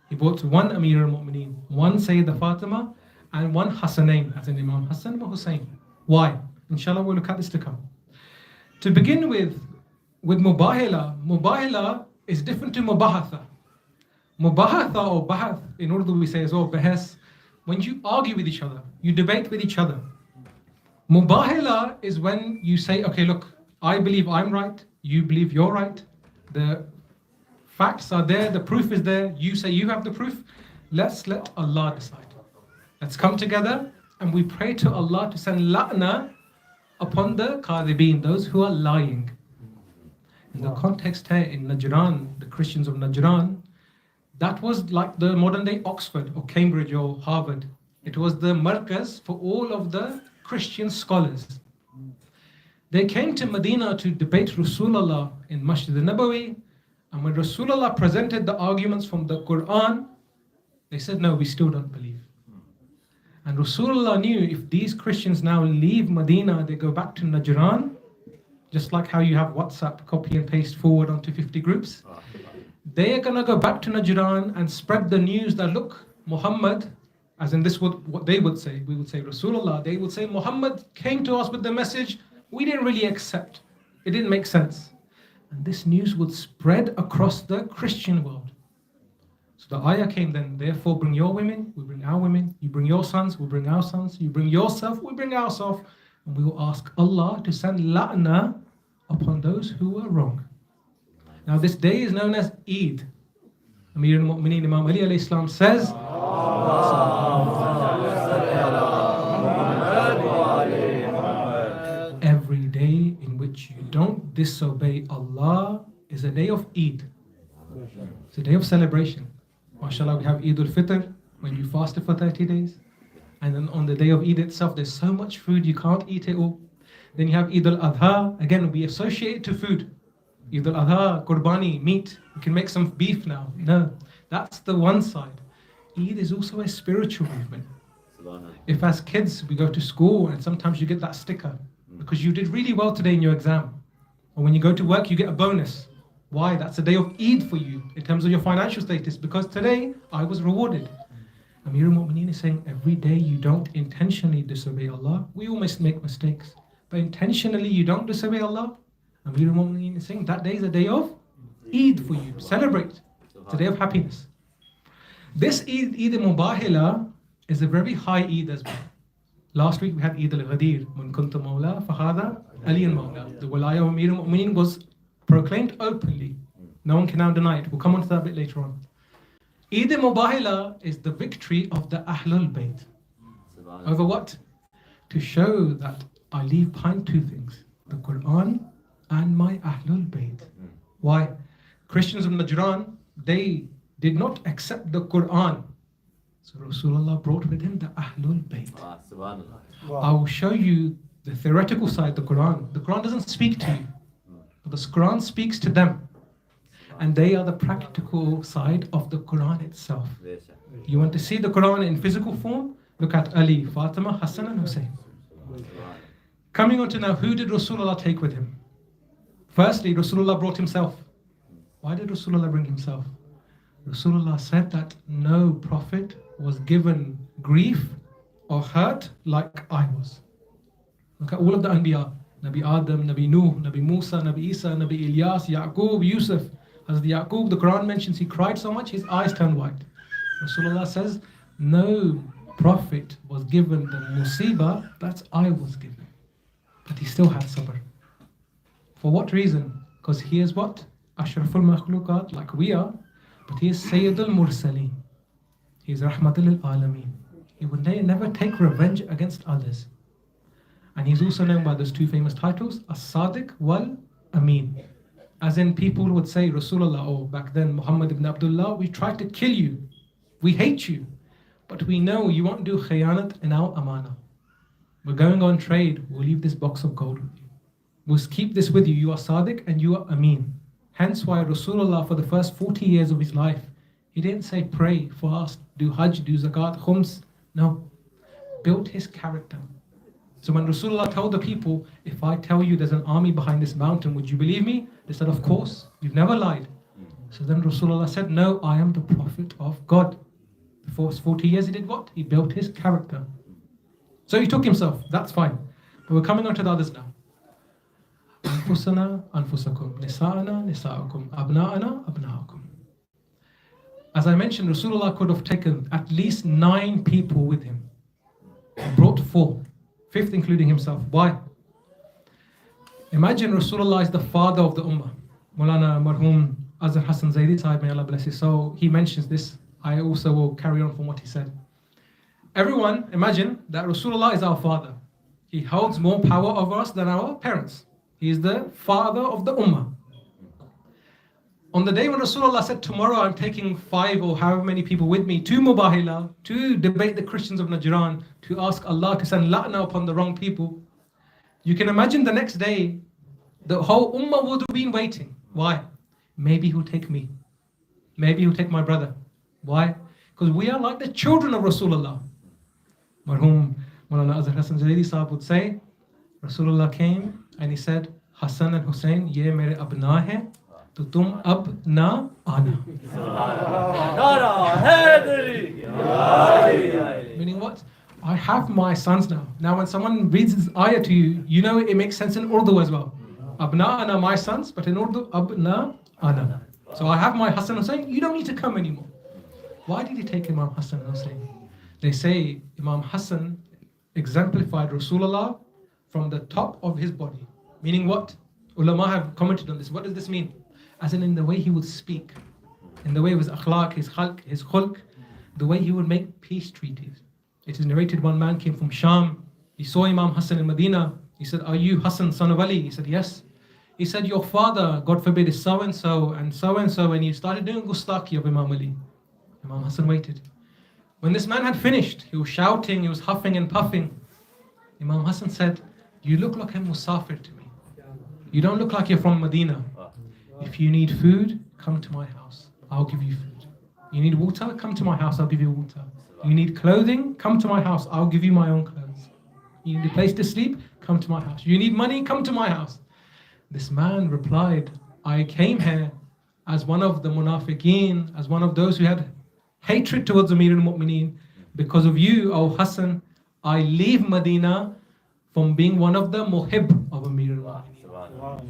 He brought 1 Amir al-Mu'mineen, 1 Sayyidah Fatima, and 1 Hassanain, as in Imam Hassan or Hussein. Why? Inshallah, we'll look at this to come. To begin with Mubahila is different to Mubahatha. Mubahatha or Bahath, in Urdu we say as well, Bahas, when you argue with each other, you debate with each other. Mubahila is when you say, okay, look, I believe I'm right, you believe you're right, the facts are there, the proof is there, you say you have the proof, let's let Allah decide. Let's come together and we pray to Allah to send la'na upon the kadhibin, those who are lying. In the context here in Najran, the Christians of Najran, that was like the modern day Oxford or Cambridge or Harvard. It was the markaz for all of the Christian scholars. They came to Medina to debate Rasulullah in Masjid al-Nabawi, and when Rasulullah presented the arguments from the Quran, they said, no, we still don't believe. And Rasulullah knew if these Christians now leave Medina, they go back to Najran, just like how you have WhatsApp, copy and paste forward onto 50 groups. They are going to go back to Najran and spread the news that, look, Muhammad, as in this what they would say, we would say Rasulullah, they would say Muhammad came to us with the message we didn't really accept. It didn't make sense. And this news would spread across the Christian world. So the ayah came then, therefore bring your women, we bring our women, you bring your sons, we bring our sons, you bring yourself, we bring ourselves, and we will ask Allah to send la'na upon those who were wrong. Now this day is known as Eid. Amir al-Mu'mineen Imam Ali alayhi salam says, every day in which you don't disobey Allah is a day of Eid. It's a day of celebration. MashaAllah, we have Eid al-Fitr, when you fasted for 30 days. And then on the day of Eid itself, there's so much food, you can't eat it all. Then you have Eid al-Adha. Again, we associate it to food. Eid al-Adha, Qurbani, meat. You can make some beef now. No, that's the one side. Eid is also a spiritual movement. If as kids we go to school and sometimes you get that sticker because you did really well today in your exam, or when you go to work you get a bonus. Why? That's a day of Eid for you in terms of your financial status, because today I was rewarded. Amir al-Mu'mineen is saying every day you don't intentionally disobey Allah. We all make mistakes, but intentionally you don't disobey Allah. Amir al-Mu'mineen is saying that day is a day of Eid for you. Celebrate. It's a day of happiness. This Eid al-Mubahila is a very high Eid as well. Last week we had Eid al-Ghadir. Man kunta mawla fahada aliyan mawla. The walaya of Amir al-Mu'mineen was proclaimed openly. No one can now deny it. We'll come on to that a bit later on. Eid al-Mubahila is the victory of the Ahlul Bayt. Over what? To show that I leave behind two things, the Quran and my Ahlul Bayt. Why? Christians of Najran, they did not accept the Quran. So Rasulullah brought with him the Ahlul Bayt. I will show you the theoretical side of the Quran. The Quran doesn't speak to you, but the Quran speaks to them. And they are the practical side of the Quran itself. You want to see the Quran in physical form? Look at Ali, Fatima, Hassan and Hussein. Coming on to now, who did Rasulullah take with him? Firstly, Rasulullah brought himself. Why did Rasulullah bring himself? Rasulullah said that no prophet was given grief or hurt like I was. Look at all of the Anbiya. Nabi Adam, Nabi Nuh, Nabi Musa, Nabi Isa, Nabi Ilyas, Yaqub, Yusuf. As the Yaqub, the Quran mentions, he cried so much his eyes turned white. Rasulullah says, no prophet was given the musibah that I was given. But he still had sabr. For what reason? Because he is what? Ashraful makhluqat, like we are. But he is Sayyidul Mursaleen. He is Rahmatul Alameen. He would never take revenge against others. And he's also known by those two famous titles, As-Sadiq wal Ameen. As in, people would say, Rasulullah, or back then Muhammad ibn Abdullah, we tried to kill you. We hate you. But we know you won't do khiyanat in our amana. We're going on trade. We'll leave this box of gold with you. We'll keep this with you. You are Sadiq and you are Ameen. Hence why Rasulullah, for the first 40 years of his life, he didn't say pray, fast, do hajj, do zakat, khums. No. Built his character. So when Rasulullah told the people, if I tell you there's an army behind this mountain, would you believe me? They said, of course, you've never lied. So then Rasulullah said, no, I am the Prophet of God. The first 40 years he did what? He built his character. So he took himself, that's fine. But we're coming on to the others now. Anfusana, anfusakum, nisa'ana, nisa'akum, abna'ana, abna'akum. As I mentioned, Rasulullah could have taken at least 9 people with him. He brought 4. 5th including himself. Why? Imagine Rasulullah is the father of the ummah. Maulana Marhum Azhar Hassan Zaidi Sahib, may Allah bless his soul, he mentions this. I also will carry on from what he said. Everyone, imagine that Rasulullah is our father. He holds more power over us than our parents. He is the father of the ummah. On the day when Rasulullah said, tomorrow I'm taking 5 or however many people with me to Mubahila to debate the Christians of Najran, to ask Allah to send la'na upon the wrong people, you can imagine the next day, the whole ummah would have been waiting. Why? Maybe he'll take me. Maybe he'll take my brother. Why? Because we are like the children of Rasulullah. Marhum Maulana Azhar Hassan Jalili Sahab would say, Rasulullah came and he said, Hassan and Hussein, ye mere abna hai, to tum abna ana. Meaning what? I have my sons now. Now when someone reads this ayah to you, you know it makes sense in Urdu as well. Abna ana, my sons, but in Urdu, abna ana. So I have my Hassan and Hussein, you don't need to come anymore. Why did he take Imam Hassan and Hussein? They say Imam Hassan exemplified Rasulullah from the top of his body. Meaning what? Ulama have commented on this. What does this mean? As in the way he would speak, in the way of his akhlaq, his khalq, his khulq, the way he would make peace treaties. It is narrated one man came from Sham. He saw Imam Hassan in Medina. He said, are you Hassan, son of Ali? He said, yes. He said, your father, God forbid, is so-and-so and so-and-so. And he started doing gustaki of Imam Ali. Imam Hassan waited. When this man had finished, he was shouting, he was huffing and puffing. Imam Hassan said, you look like a musafir to me. You don't look like you're from Medina. If you need food, come to my house. I'll give you food. You need water? Come to my house. I'll give you water. You need clothing? Come to my house. I'll give you my own clothes. You need a place to sleep? Come to my house. You need money? Come to my house. This man replied, I came here as one of the munafiqeen, as one of those who had hatred towards Amir al-Mu'mineen. Because of you, O Hassan, I leave Medina from being one of the muhib of Amir al-Mu'mineen.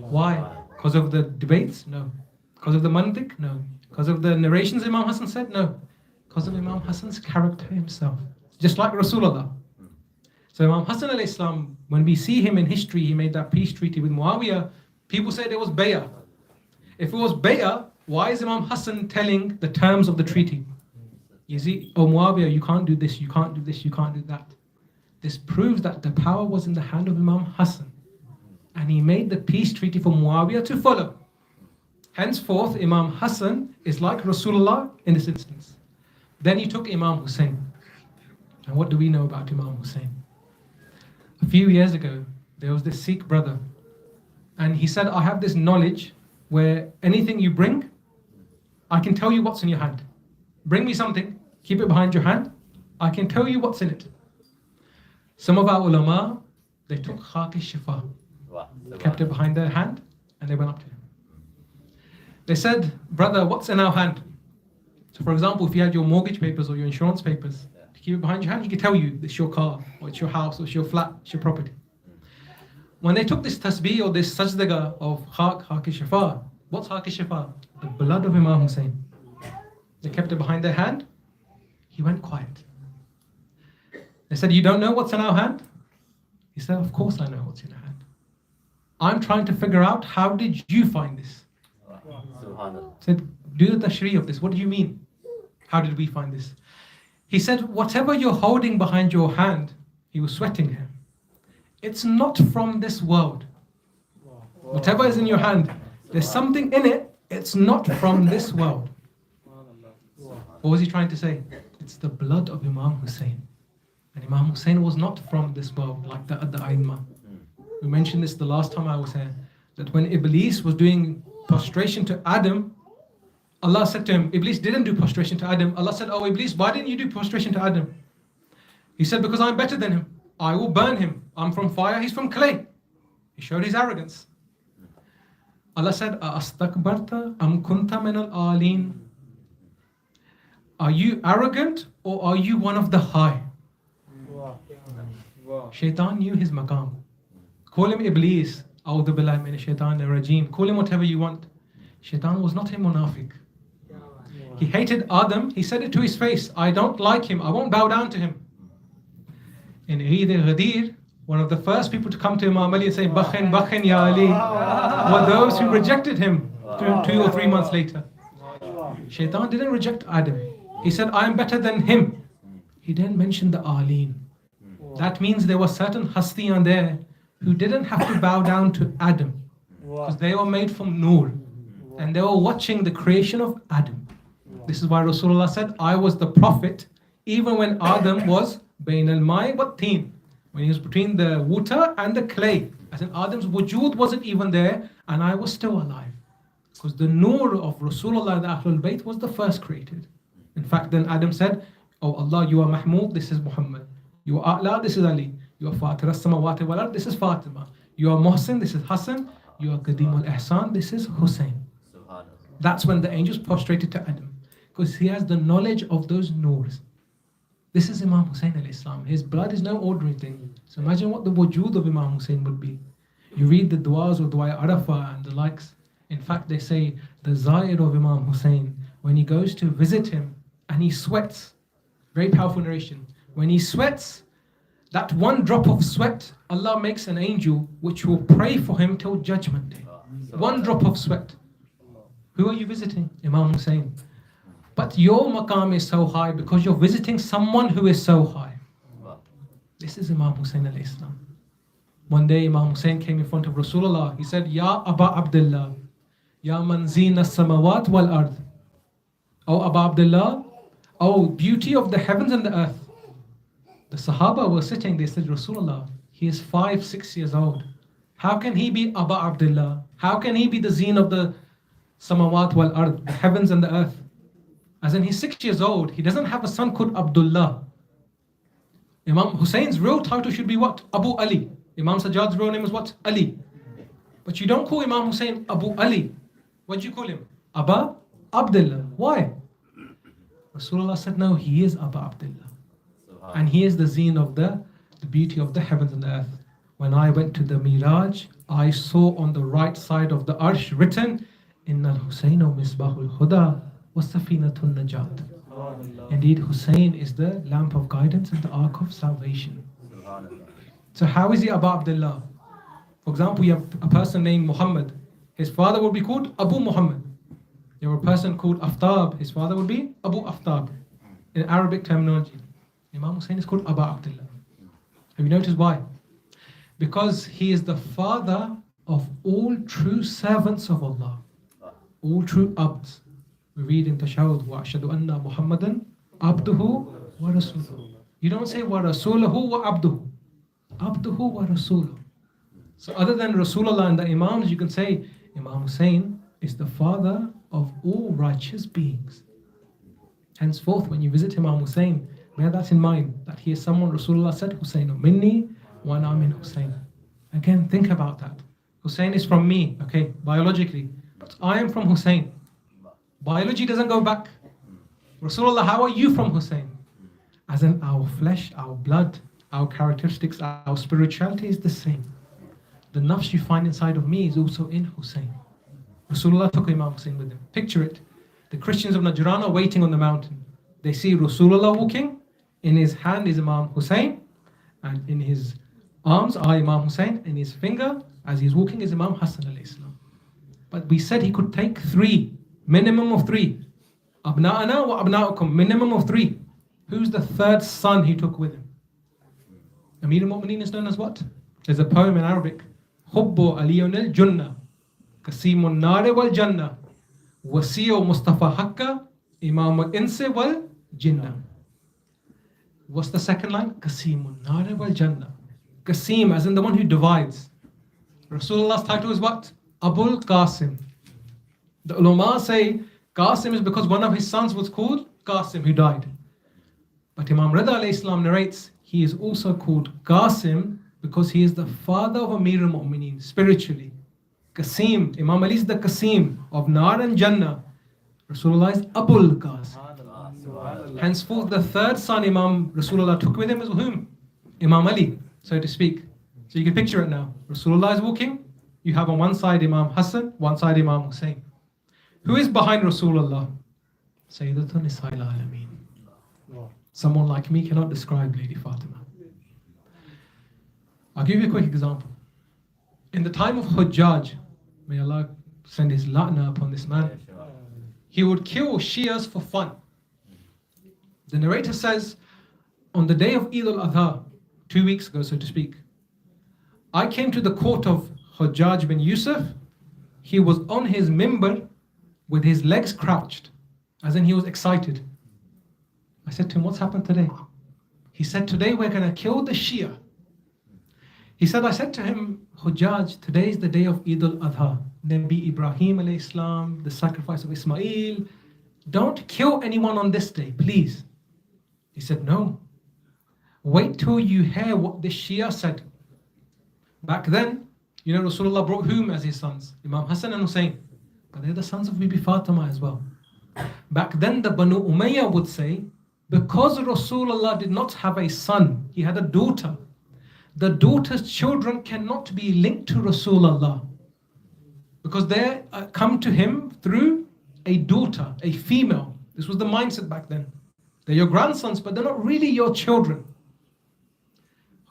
Why? Because of the debates? No. Because of the mantiq? No. Because of the narrations Imam Hassan said? No. Because of Imam Hassan's character himself. Just like Rasulullah. So Imam Hassan alayhi salam, when we see him in history, he made that peace treaty with Muawiyah. People say there was bay'ah. If it was bay'ah, why is Imam Hassan telling the terms of the treaty? You see, oh Muawiyah, you can't do this, you can't do this, you can't do that. This proves that the power was in the hand of Imam Hassan. And he made the peace treaty for Muawiyah to follow. Henceforth, Imam Hassan is like Rasulullah in this instance. Then he took Imam Hussein. And what do we know about Imam Hussein? A few years ago, there was this Sikh brother. And he said, I have this knowledge where anything you bring, I can tell you what's in your hand. Bring me something, keep it behind your hand, I can tell you what's in it. Some of our ulama, they took khaki shifa, kept it behind their hand, and they went up to him. They said, brother, what's in our hand? So for example, if you had your mortgage papers or your insurance papers, to keep it behind your hand, he could tell you it's your car, or it's your house, or it's your flat, it's your property. When they took this tasbih or this sajdaga of khaki shifa, what's khaki shifa? The blood of Imam Hussein. They kept it behind their hand. He went quiet. They said, you don't know what's in our hand? He said, of course I know what's in our hand. I'm trying to figure out, how did you find this? Said, do the tashri of this. What do you mean? How did we find this? He said, whatever you're holding behind your hand, he was sweating here. It's not from this world. Whatever is in your hand, there's something in it, it's not from this world. What was he trying to say? It's the blood of Imam Hussein. And Imam Hussein was not from this world like the Aimma. We mentioned this the last time I was here, that when Iblis was doing prostration to Adam, Allah said to him, Iblis didn't do prostration to Adam. Allah said, oh Iblis, why didn't you do prostration to Adam? He said, because I'm better than him. I will burn him. I'm from fire, he's from clay. He showed his arrogance. Allah said, Astakbarta am kunta min al-alin. Are you arrogant or are you one of the high? Shaitan knew his maqam. Call him Iblis. A'udhu billahi minash shaitanir rajim. Call him whatever you want. Shaitan was not a munafiq. He hated Adam. He said it to his face. I don't like him. I won't bow down to him. In Eid al-Ghadir, one of the first people to come to Imam Ali and say, Bakhin, Bakhin, Ya Ali, were those who rejected him 2 or 3 months later. Shaitan didn't reject Adam. He said, I am better than him. He didn't mention the Aleen. that means there were certain hastiyan there who didn't have to bow down to Adam, because they were made from Noor, and they were watching the creation of Adam. This is why Rasulullah said, I was the prophet even when Adam was bain al-mai wa teen, when he was between the water and the clay. As in Adam's wujud wasn't even there, and I was still alive. Because the Noor of Rasulullah, the Ahlul Bayt, was the first created. In fact, then Adam said, Oh Allah, you are Mahmud, this is Muhammad. You are A'la, this is Ali. You are Fatir as-samawati wal ard, this is Fatima. You are Muhsin, this is Hassan. You are Qadim al-Ihsan, this is Hussein. That's when the angels prostrated to Adam, because he has the knowledge of those Noors. This is Imam Hussein al-Islam. His blood is no ordinary thing. So imagine what the wujud of Imam Hussein would be. You read the du'as of Dua Arafah and the likes. In fact, they say the Zaid of Imam Hussein, when he goes to visit him and he sweats, very powerful narration, when he sweats, that one drop of sweat, Allah makes an angel which will pray for him till Judgment Day. One drop of sweat. Who are you visiting? Imam Hussein. But your maqam is so high because you're visiting someone who is so high. This is Imam Hussein al-Islam. One day Imam Hussein came in front of Rasulullah. He said, Ya Aba Abdullah, Ya man zina samawat wal ard. Oh Aba Abdullah, oh beauty of the heavens and the earth. The Sahaba were sitting, they said, Rasulullah, he is 5-6 years old. How can he be Aba Abdullah? How can he be the zeen of the samawat wal ard, the heavens and the earth? As in, he's 6 years old, he doesn't have a son called Abdullah. Imam Hussein's real title should be what? Abu Ali. Imam Sajjad's real name is what? Ali. But you don't call Imam Hussein Abu Ali. What do you call him? Aba Abdullah. Why? Rasulullah said, no, he is Aba Abdullah. And he is the zeen of the beauty of the heavens and the earth. When I went to the Miraj, I saw on the right side of the Arsh written, Inna al-Husaynu misbahul huda wa safinatun najat. Indeed, Hussein is the lamp of guidance and the ark of salvation. So how is he Abu Abdullah? For example, you have a person named Muhammad. His father would be called Abu Muhammad. You have a person called Aftab. His father would be Abu Aftab. In Arabic terminology, Imam Hussein is called Abu Abdullah. Have you noticed why? Because he is the father of all true servants of Allah. All true abds. We read in Tashahud, وَأَشْهَدُ أَنَّ مُحَمَّدًا عَبْدُهُ وَرَسُولُهُ. You don't say وَرَسُولُهُ وَعَبْدُهُ. عَبْدُهُ وَرَسُولُهُ. So other than Rasulullah and the Imams, you can say Imam Hussein is the father of all righteous beings. Henceforth, when you visit Imam Hussein, bear that in mind, that he is someone Rasulullah said, Hussein minni wa ana min Hussein. Again, think about that. Hussein is from me, okay, biologically. But I am from Hussein. Biology doesn't go back. Rasulullah, how are you from Hussein? As in our flesh, our blood, our characteristics, our spirituality is the same. The nafs you find inside of me is also in Hussein. Rasulullah took Imam Hussein with him. Picture it. The Christians of Najran are waiting on the mountain. They see Rasulullah walking. In his hand is Imam Hussein. And in his arms are Imam Hussein. In his finger, as he's walking, is Imam Hassan alayhi salam. But we said he could take 3. Minimum of 3. Abna'ana wa abna'ukum. Minimum of 3. Who's the 3rd son he took with him? Amir al-Mu'mineen is known as what? There's a poem in Arabic. Hubbu aliyun al-Junnah. Qasimun nare wal Jannah. Wasiyo Mustafa Hakka. Imam al-Insi wal Jinnah. What's the second line? Qasimun nare wal Jannah. Qasim, as in the one who divides. Rasulullah's title is what? Abul Qasim. The ulama say Qasim is because one of his sons was called Qasim, who died. But Imam Rida alayhi salam narrates he is also called Qasim because he is the father of Amir al-Mu'mineen spiritually. Qasim, Imam Ali is the Qasim of Nar and Jannah. Rasulullah is Abul Qasim. Henceforth, the 3rd son Imam Rasulullah took with him is whom? Imam Ali, so to speak. So you can picture it now. Rasulullah is walking. You have on one side Imam Hassan, one side Imam Hussein. Who is behind Rasulullah? Sayyidatun Nisa'il Alameen. Someone like me cannot describe Lady Fatima. I'll give you a quick example. In the time of Hujjaj, may Allah send his la'na upon this man, he would kill Shias for fun. The narrator says, on the day of Eid al-Adha, 2 weeks ago, so to speak. I came to the court of Hujjaj bin Yusuf. He was on his mimbar with his legs crouched, as in he was excited. I said to him, what's happened today? He said, today we're going to kill the Shia. He said, I said to him, Hujjaj, today is the day of Eid al-Adha. Nabi Ibrahim alayhi salam, the sacrifice of Ismail. Don't kill anyone on this day, please. He said, no. Wait till you hear what the Shia said. Back then, you know, Rasulullah brought whom as his sons? Imam Hassan and Hussein. But they're the sons of Bibi Fatima as well. Back then, the Banu Umayyah would say, because Rasulullah did not have a son, he had a daughter. The daughter's children cannot be linked to Rasulullah, because they come to him through a daughter, a female. This was the mindset back then. They're your grandsons, but they're not really your children.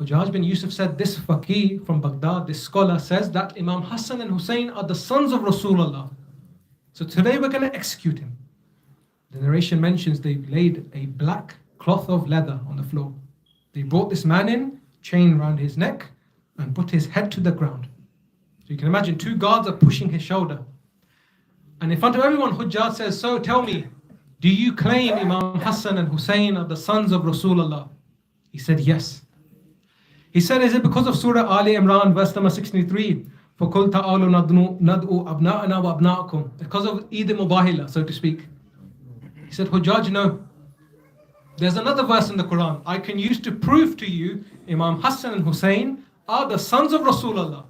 Hujjaj bin Yusuf said, this faqih from Baghdad, this scholar says that Imam Hassan and Hussein are the sons of Rasulullah. So today we're going to execute him. The narration mentions they laid a black cloth of leather on the floor. They brought this man in, chain around his neck, and put his head to the ground. So you can imagine 2 guards are pushing his shoulder. And in front of everyone, Hujjaj says, so tell me, do you claim Imam Hassan and Hussein are the sons of Rasulullah? He said, yes. He said, is it because of Surah Ali Imran, verse number 63? فَقُلْ تَعَالُوا نَدْعُوا أَبْنَاءَنَا وَأَبْنَاءَكُمْ. Because of Eid Mubahila, so to speak. He said, Hujjaj, no. There's another verse in the Quran I can use to prove to you Imam Hassan and Hussein are the sons of Rasulullah.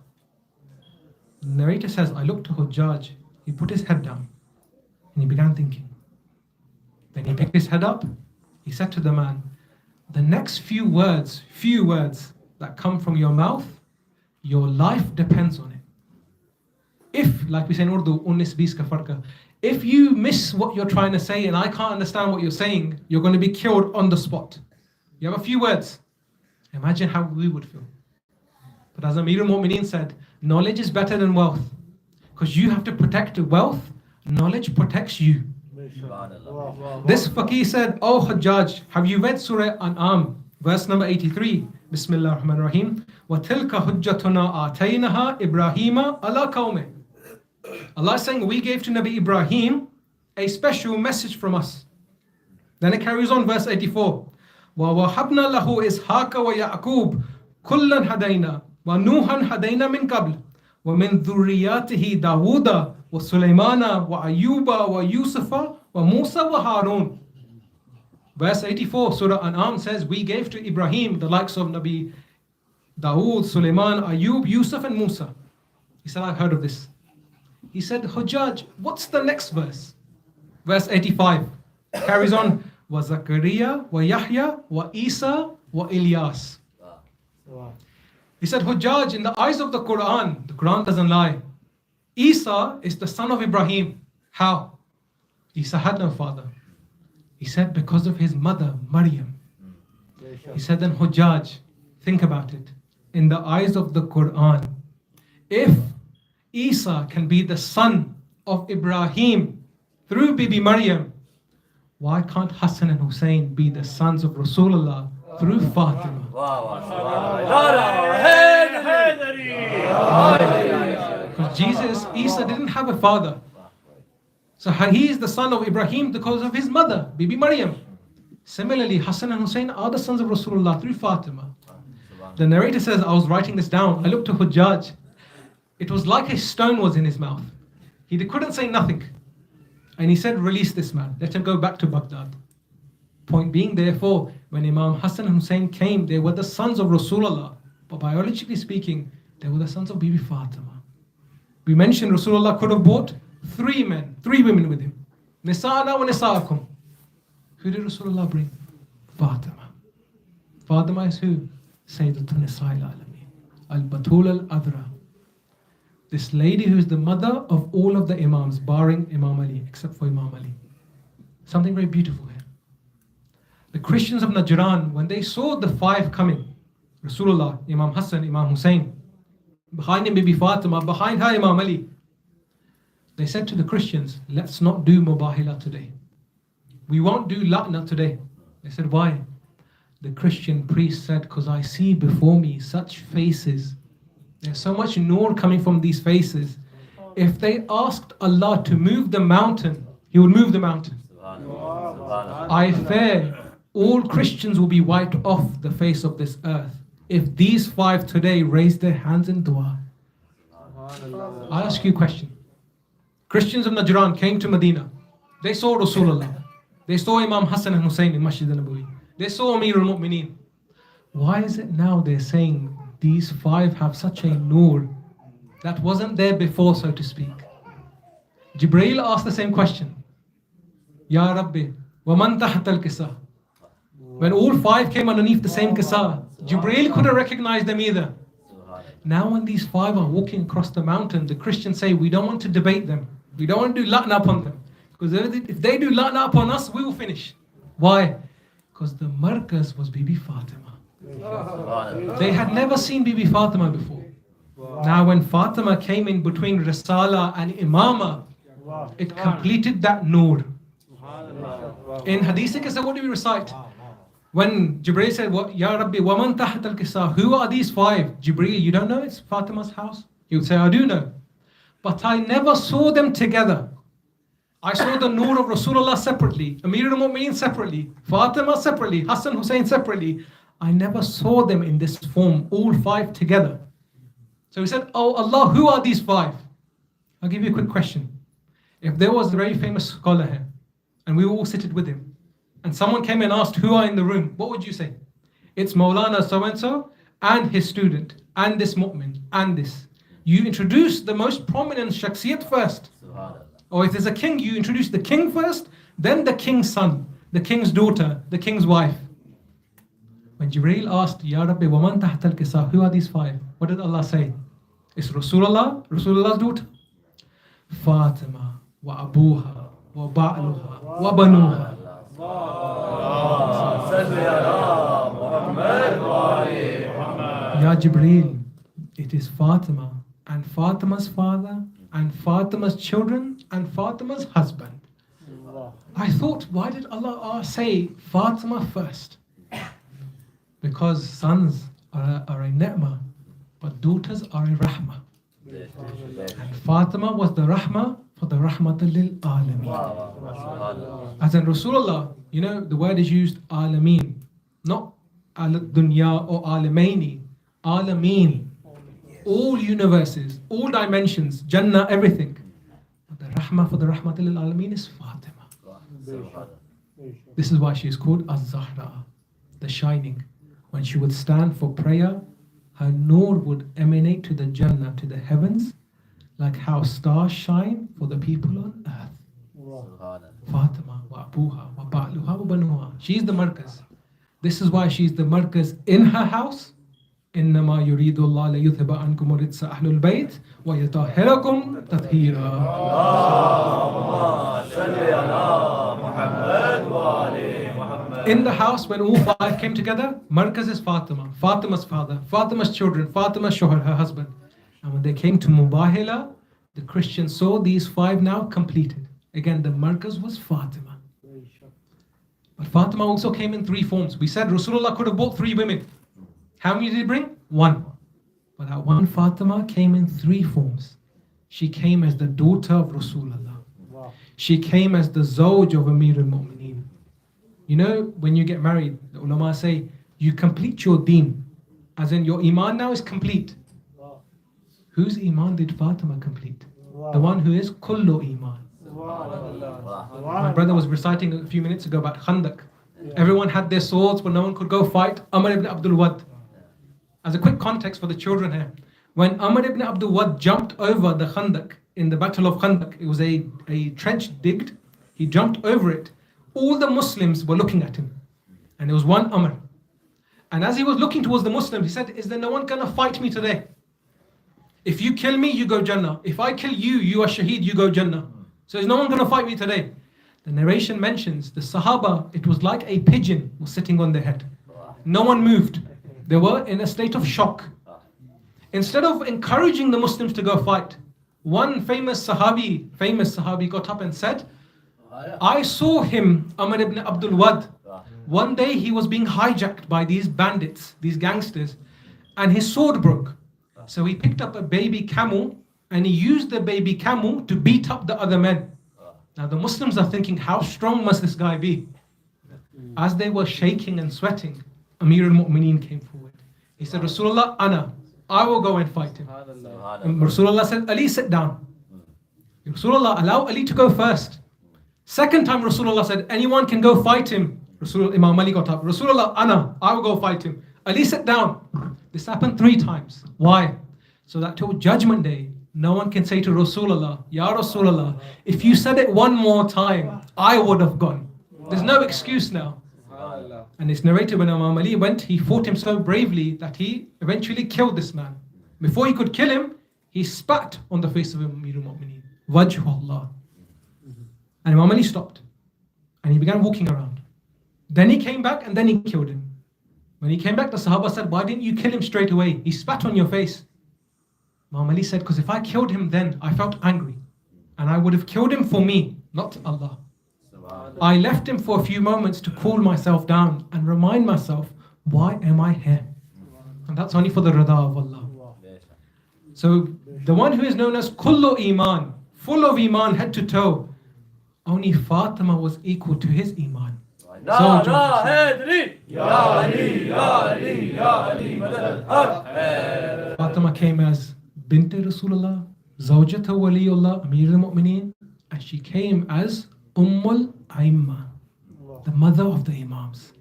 The narrator says, I looked to Hujjaj. He put his head down and he began thinking. Then he picked his head up. He said to the man, the next few words that come from your mouth, your life depends on it. If, like we say in Urdu, unnis bis ka farka, if you miss what you're trying to say and I can't understand what you're saying, you're going to be killed on the spot. You have a few words. Imagine how we would feel. But as Amir al-Mu'mineen said, knowledge is better than wealth. Because you have to protect wealth, knowledge protects you. This faqih said, oh Hujjaj, have you read Surah An'am, verse number 83? Bismillah ar-Rahman ar-Rahim. وَتِلْكَ حُجَّتُنَا آتَيْنَهَا إِبْرَاهِيمَ عَلَىٰ قَوْمِهِ. Allah is saying, we gave to Nabi Ibrahim a special message from us. Then it carries on, verse 84. وَوَهَبْنَا لَهُ إِسْحَاقَ وَيَعْقُوبَ كُلًّا هَدَيْنَا وَنُوحًا هَدَيْنَا مِنْ قَبْلِ وَمِنْ ذُرِّيَّاتِهِ دَاوُودَ وَسُلَيْمَانَ وَأَيُّوبَ وَيُوسُفَ وَمُوسَى وَهَارُونَ. Verse 84, Surah An'am says, we gave to Ibrahim the likes of Nabi Dawood, Sulaiman, Ayub, Yusuf and Musa. He said, I've heard of this. He said, Hujjaj, what's the next verse? Verse 85 carries on, wa Zakaria, wa Yahya, wa Isa, wa Ilyas. He said, Hujjaj, in the eyes of the Quran doesn't lie. Isa is the son of Ibrahim. How? Isa had no father. He said, because of his mother, Maryam. He said, then Hujjaj, think about it. In the eyes of the Quran, if Isa can be the son of Ibrahim through Bibi Maryam, why can't Hassan and Hussein be the sons of Rasulullah through Fatima? Because Isa didn't have a father. So he is the son of Ibrahim because of his mother, Bibi Maryam. Similarly, Hassan and Hussein are the sons of Rasulullah through Fatima. The narrator says, I was writing this down. I looked to Hujjaj. It was like a stone was in his mouth. He couldn't say nothing. And he said, release this man. Let him go back to Baghdad. Point being, therefore, when Imam Hassan and Hussein came, they were the sons of Rasulullah. But biologically speaking, they were the sons of Bibi Fatima. We mentioned Rasulullah could have brought 3 women with him. Nisa'ana wa nisa'akum. Who did Rasulullah bring? Fatima. Fatima is who? Sayyidatun Nisa'il Alameen. Al-Batul al-Adra. This lady who is the mother of all of the Imams, barring Imam Ali, except for Imam Ali. Something very beautiful here. The Christians of Najran, when they saw the 5 coming, Rasulullah, Imam Hassan, Imam Hussein, behind him Bibi Fatima, behind her Imam Ali, they said to the Christians, let's not do Mubahila today. We won't do La'na today. They said, why? the Christian priest said, because I see before me such faces. There's so much nur coming from these faces. If they asked Allah to move the mountain, He will move the mountain. I fear all Christians will be wiped off the face of this earth if these 5 today raise their hands in dua. I'll ask you a question. Christians of Najran came to Medina. They saw Rasulullah. They saw Imam Hassan and Hussein in Masjid al-Nabawi. They saw Amir al-Mu'mineen. Why is it now they're saying these 5 have such a nur that wasn't there before, so to speak? Jibreel asked the same question. Ya Rabbi, wa man tahta al-kisa? When all 5 came underneath the same kisa, Jibreel couldn't recognize them either. Now when these 5 are walking across the mountain, the Christians say, we don't want to debate them. We don't want to do latna upon them. Because if they do latna upon us, we will finish. Why? Because the markaz was Bibi Fatima. They had never seen Bibi Fatima before. Now when Fatima came in between Risala and Imama, it completed that nur. In Hadith Kisa, what do we recite? When Jibreel said, Ya Rabbi, wa man taht al-kisa? Who are these 5? Jibreel, you don't know it's Fatima's house? He would say, I do know. But I never saw them together. I saw the nur of Rasulullah separately, Amir al-Mu'mineen separately, Fatima separately, Hassan Hussein separately. I never saw them in this form, all 5 together. So he said, oh Allah, who are these 5? I'll give you a quick question. If there was a very famous scholar here, and we were all seated with him, and someone came and asked, who are in the room? What would you say? It's Maulana so-and-so, and his student, and this mu'min, and this. You introduce the most prominent shakhsiyat first. Or if there's a king, you introduce the king first, then the king's son, the king's daughter, the king's wife. When Jibreel asked, Ya Rabbi, wa man tahta al-kisa? Who are these 5? What did Allah say? It's Rasulullah, Rasulullah's daughter. Fatima, wa abuha, wa ba'luha, wa banuha. Ya Jibreel, it is Fatima and Fatima's father and Fatima's children and Fatima's husband. I thought, why did Allah say Fatima first? Because sons are a ni'mah, but daughters are a rahmah. And Fatima was the rahmah for the rahmatul lil alameen. As in Rasulullah, you know, the word is used alameen, not al-dunya or alamaini, alameen. All universes, all dimensions, Jannah, everything. But the rahmah for the rahmatul lil alameen is Fatima. This is why she is called Az-Zahra, the shining. When she would stand for prayer, her nur would emanate to the Jannah, to the heavens, like how stars shine for the people on earth. Fatima, wa abuha, wa ba'luha, wa banuha. She's the markaz. This is why she's the markaz in her house. إنما يريد الله ليذهب عنكم الرجس أهل البيت ويطهركم تطهيرا. In the house, when all 5 came together, markaz is Fatima, Fatima's father, Fatima's children, Fatima's shohar, her husband. And when they came to Mubahila, the Christians saw these 5 now completed. Again, the markaz was Fatima. But Fatima also came in 3 forms. We said Rasulullah could have brought 3 women. How many did he bring? 1. But that one Fatima came in 3 forms. She came as the daughter of Rasulullah. She came as the zawj of Amir al-Mu'mineen. You know, when you get married, the ulama say, you complete your deen. As in, your iman now is complete. Whose iman did Fatima complete? The one who is kullu iman. My brother was reciting a few minutes ago about Khandaq. Everyone had their swords, but no one could go fight Amr ibn Abdul Wad. As a quick context for the children here, when Amr ibn Abdul Wad jumped over the Khandaq in the Battle of Khandaq, it was a trench digged. He jumped over it. All the Muslims were looking at him. And there was one Amr. And as he was looking towards the Muslims, he said, is there no one going to fight me today? If you kill me, you go Jannah. If I kill you, you are Shaheed, you go Jannah. So is no one going to fight me today? The narration mentions the Sahaba, it was like a pigeon was sitting on their head. No one moved. They were in a state of shock. Instead of encouraging the Muslims to go fight, one famous Sahabi got up and said, I saw him, Amr ibn Abdul Wad, One day he was being hijacked by these bandits, these gangsters, and his sword broke. So he picked up a baby camel and he used the baby camel to beat up the other men. Now the Muslims are thinking, how strong must this guy be? As they were shaking and sweating, Amir al-Mu'mineen came forward. He said, Rasulullah, I will go and fight him. And Rasulullah said, Ali, sit down. Rasulullah, allow Ali to go first. Second time Rasulullah said, anyone can go fight him. Imam Ali got up. Rasulullah, I will go fight him. Ali, sit down. This happened 3 times. Why? So that till Judgment Day, no one can say to Rasulullah, Ya Rasulullah, if you said it one more time, I would have gone. There's no excuse now. And it's narrated when Imam Ali went, he fought him so bravely that he eventually killed this man. Before he could kill him, he spat on the face of Amir al-Mu'mineen. Wajhu Allah. And Imam Ali stopped. And he began walking around. Then he came back and then he killed him. When he came back, the Sahaba said, why didn't you kill him straight away? He spat on your face. Imam Ali said, because if I killed him then, I felt angry. And I would have killed him for me, not Allah. I left him for a few moments to cool myself down and remind myself, why am I here? And that's only for the rida of Allah. So the one who is known as Kullu Iman, full of Iman head to toe, only Fatima was equal to his Iman. Fatima came as Bint Rasulullah, Zawjata Waliullah, Amir al-Mu'mineen, and she came as Ummul Aimma, the mother of the Imams.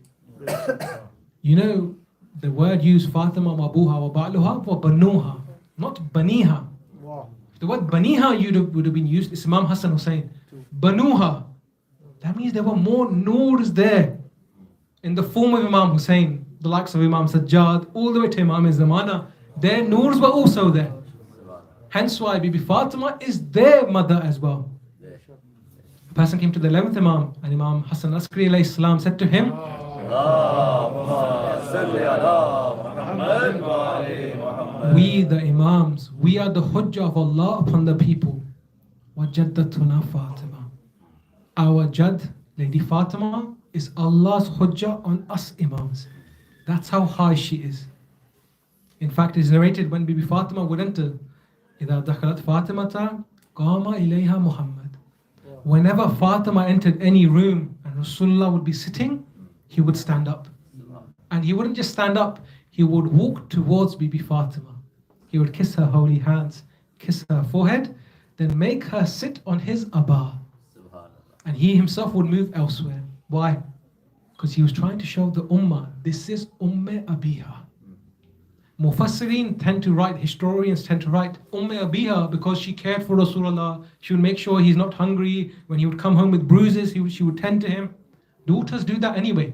You know, the word used Fatima wa abuha wa ba'luha wa banuha, not baniha. If the word baniha would have been used, it's Imam Hassan Hussein. Banuha, that means there were more noors there in the form of Imam Hussein, the likes of Imam Sajjad, all the way to Imam Zamana. Their noors were also there. Hence why Bibi Fatima is their mother as well. A person came to the 11th Imam, and Imam Hassan Askari alayhi salam said to him, we the Imams, we are the Hujjah of Allah upon the people. Wajaddatuna Fatima. Our Jad, Lady Fatima, is Allah's Hujjah on us Imams. That's how high she is. In fact, it is narrated when Bibi Fatima would enter, إِذَا دَخَلَتْ فَاطِمَةَ قَامَ إِلَيْهَا Muhammad. Whenever Fatima entered any room and Rasulullah would be sitting, he would stand up. And he wouldn't just stand up, he would walk towards Bibi Fatima. He would kiss her holy hands, kiss her forehead, then make her sit on his abba. And he himself would move elsewhere. Why? Because he was trying to show the ummah, this is Umme Abiha. Mufassirin tend to write, historians tend to write Umme Abiha because she cared for Rasulullah. She would make sure he's not hungry. When he would come home with bruises, she would tend to him. Daughters do that anyway.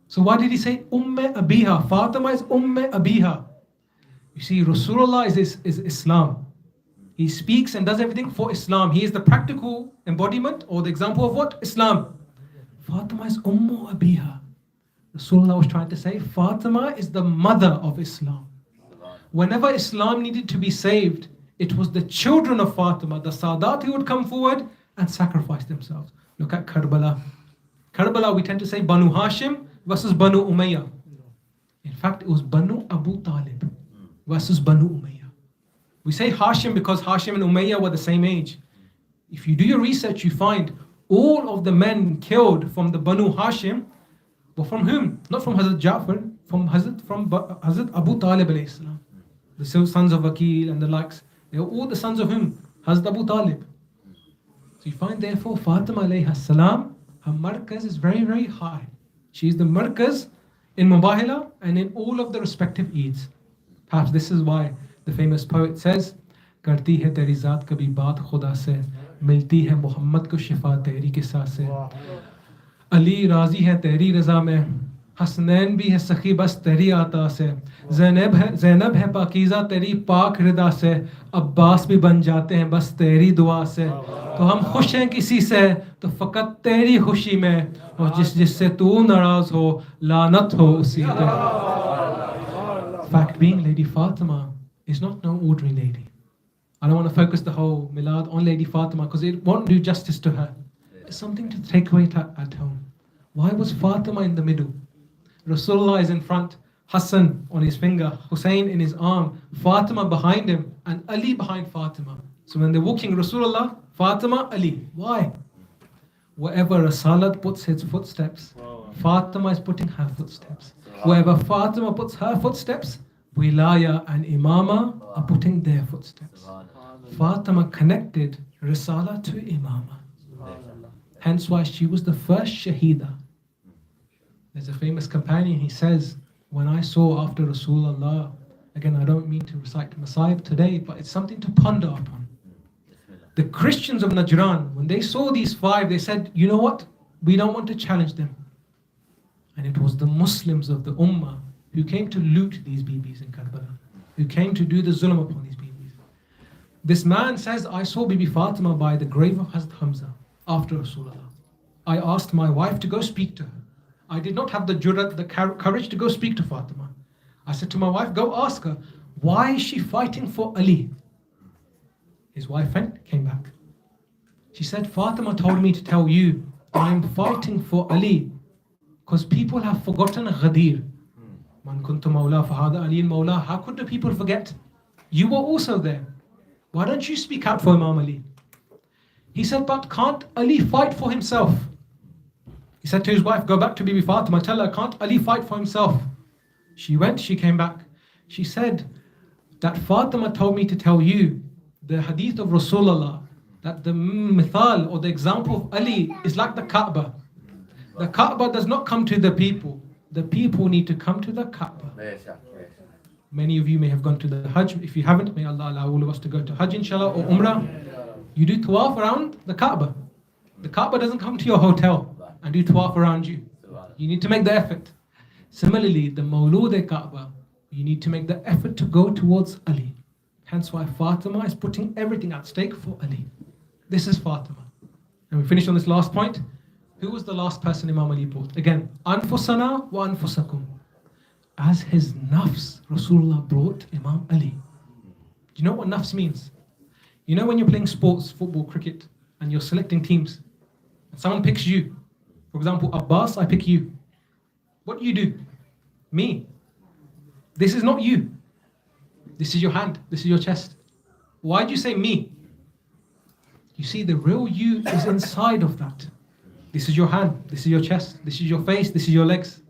So why did he say Umme Abiha? Fatima is Umme Abiha. You see, Rasulullah is Islam. He speaks and does everything for Islam. He is the practical embodiment or the example of what? Islam. Fatima is Ummu Abiha. Rasulullah was trying to say Fatima is the mother of Islam. Whenever Islam needed to be saved, it was the children of Fatima, the Sadat, who would come forward and sacrifice themselves. Look at Karbala. Karbala, we tend to say Banu Hashim versus Banu Umayyah. In fact, it was Banu Abu Talib versus Banu Umayyah. We say Hashim because Hashim and Umayyah were the same age. If you do your research, you find all of the men killed from the Banu Hashim were from whom? Not from Hazrat Ja'far, from Hazrat Abu Talib alayhi salam. The sons of Aqil and the likes. They were all the sons of whom? Hazrat Abu Talib. So you find therefore Fatima alayhi salam, her markaz is very, very high. She is the markaz in Mubahila and in all of the respective Eids. Perhaps this is why the famous poet says, करती है तेरी ज़ात कभी बात खुदा से, मिलती है मोहम्मद को शिफा तेरी किस्सा से. अली राजी है तेरी रज़ा में, हसनैन भी है सखी बस तेरी आता से, ज़ैनब है पाकीज़ा तेरी पाक रिदा से, अब्बास भी बन जाते हैं बस तेरी दुआ से. तो हम खुश हैं किसी से तो फ़कत तेरी खुशी में, और जिससे तू नाराज़ हो लानत हो उसी पे. Fact being, Lady Fatima is not no ordinary lady. I don't want to focus the whole milad on Lady Fatima because it won't do justice to her. It's something to take away at home. Why was Fatima in the middle? Rasulullah is in front, Hassan on his finger, Hussein in his arm, Fatima behind him, and Ali behind Fatima. So when they're walking, Rasulullah, Fatima, Ali. Why? Wherever Rasalat puts his footsteps, Fatima is putting her footsteps. Wherever Fatima puts her footsteps, Wilaya and Imama are putting their footsteps. Fatima connected Risala to Imama. Hence why she was the first Shahida. There's a famous companion, he says, when I saw after Rasulullah, again I don't mean to recite Masayib today, but it's something to ponder upon. The Christians of Najran, when they saw these five, they said, you know what? We don't want to challenge them. And it was the Muslims of the Ummah who came to loot these BBs in Karbala, who came to do the zulm upon these BBs. This man says, I saw Bibi Fatima by the grave of Hazrat Hamza after Rasulullah. I asked my wife to go speak to her. I did not have the jurat, the courage to go speak to Fatima. I said to my wife, go ask her, why is she fighting for Ali? His wife went, came back. She said, Fatima told me to tell you, I'm fighting for Ali because people have forgotten Ghadir. Man kuntu mawla fahada Ali mawla. How could the people forget? You were also there. Why don't you speak out for Imam Ali? He said, but can't Ali fight for himself? He said to his wife, go back to Bibi Fatima, tell her, can't Ali fight for himself? She went, she came back. She said that Fatima told me to tell you the hadith of Rasulullah, that the mithal or the example of Ali is like the Kaaba. The Kaaba does not come to the people. The people need to come to the Kaaba. Many of you may have gone to the Hajj. If you haven't, may Allah allow all of us to go to Hajj inshallah or Umrah. You do tawaf around the Kaaba. The Kaaba doesn't come to your hotel and do tawaf around you. You need to make the effort. Similarly, the Mawlud-e-Kaaba, you need to make the effort to go towards Ali. Hence why Fatima is putting everything at stake for Ali. This is Fatima. And we finish on this last point. Who was the last person Imam Ali brought? Again, Anfusana wa Anfusakum. As his nafs, Rasulullah brought Imam Ali. Do you know what nafs means? You know when you're playing sports, football, cricket, and you're selecting teams, and someone picks you. For example, Abbas, I pick you. What do? Me. This is not you. This is your hand. This is your chest. Why do you say me? You see, the real you is inside of that. This is your hand. This is your chest. This is your face. This is your legs.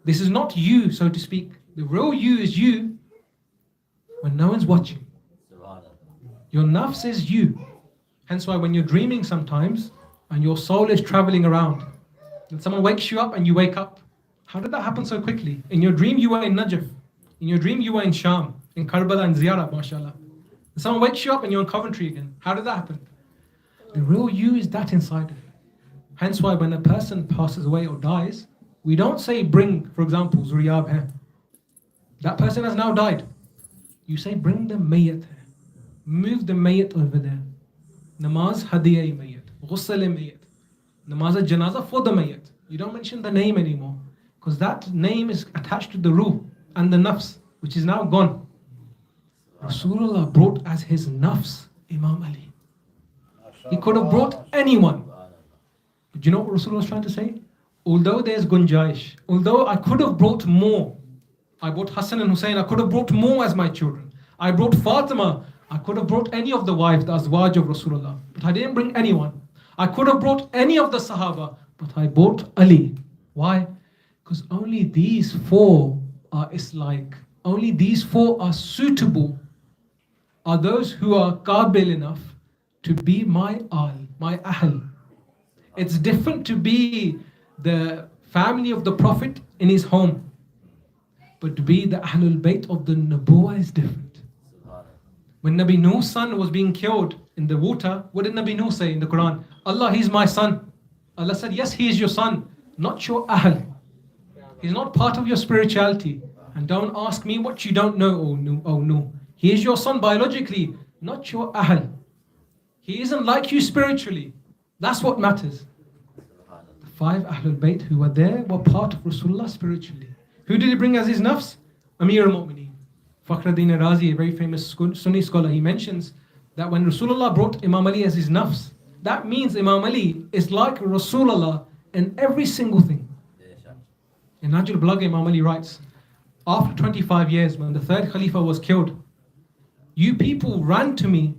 This is not you, so to speak. The real you is you when no one's watching. Your nafs is you. Hence why when you're dreaming sometimes and your soul is traveling around and someone wakes you up and you wake up. How did that happen so quickly? In your dream you were in Najaf. In your dream you were in Sham, in Karbala and Ziyarah, mashallah. And someone wakes you up and you're in Coventry again. How did that happen? The real you is that inside of you. Hence why when a person passes away or dies, we don't say bring, for example, Zuriyab here. That person has now died. You say bring the mayyat here. Move the mayyat over there. Namaz hadiyah mayyat. Ghusl mayyat. Namaz janaza for the mayyat. You don't mention the name anymore. Because that name is attached to the ruh and the nafs, which is now gone. Rasulullah brought as his nafs Imam Ali. He could have brought anyone. But do you know what Rasulullah was trying to say? Although there's gunjaish, although I could have brought more, I brought Hassan and Hussein, I could have brought more as my children. I brought Fatima, I could have brought any of the wives, the azwaj of Rasulullah, but I didn't bring anyone. I could have brought any of the Sahaba, but I brought Ali. Why? Because only these four are Islamic. Only these four are suitable, are those who are qabil enough to be my al, my ahl. It's different to be the family of the Prophet in his home. But to be the Ahlul Bayt of the Nabuwah is different. When Nabi Nuh's son was being killed in the water, what did Nabi Nuh say in the Quran? Allah, he's my son. Allah said, yes, he is your son, not your Ahl. He's not part of your spirituality. And don't ask me what you don't know, oh no. He is your son biologically, not your Ahl. He isn't like you spiritually. That's what matters. The five Ahlul Bayt who were there were part of Rasulullah spiritually. Who did he bring as his nafs? Amir al-Mu'mineen. Fakhruddin Razi, a very famous Sunni scholar, he mentions that when Rasulullah brought Imam Ali as his nafs, that means Imam Ali is like Rasulullah in every single thing. In Najul Balagha, Imam Ali writes, after 25 years, when the third Khalifa was killed, you people ran to me,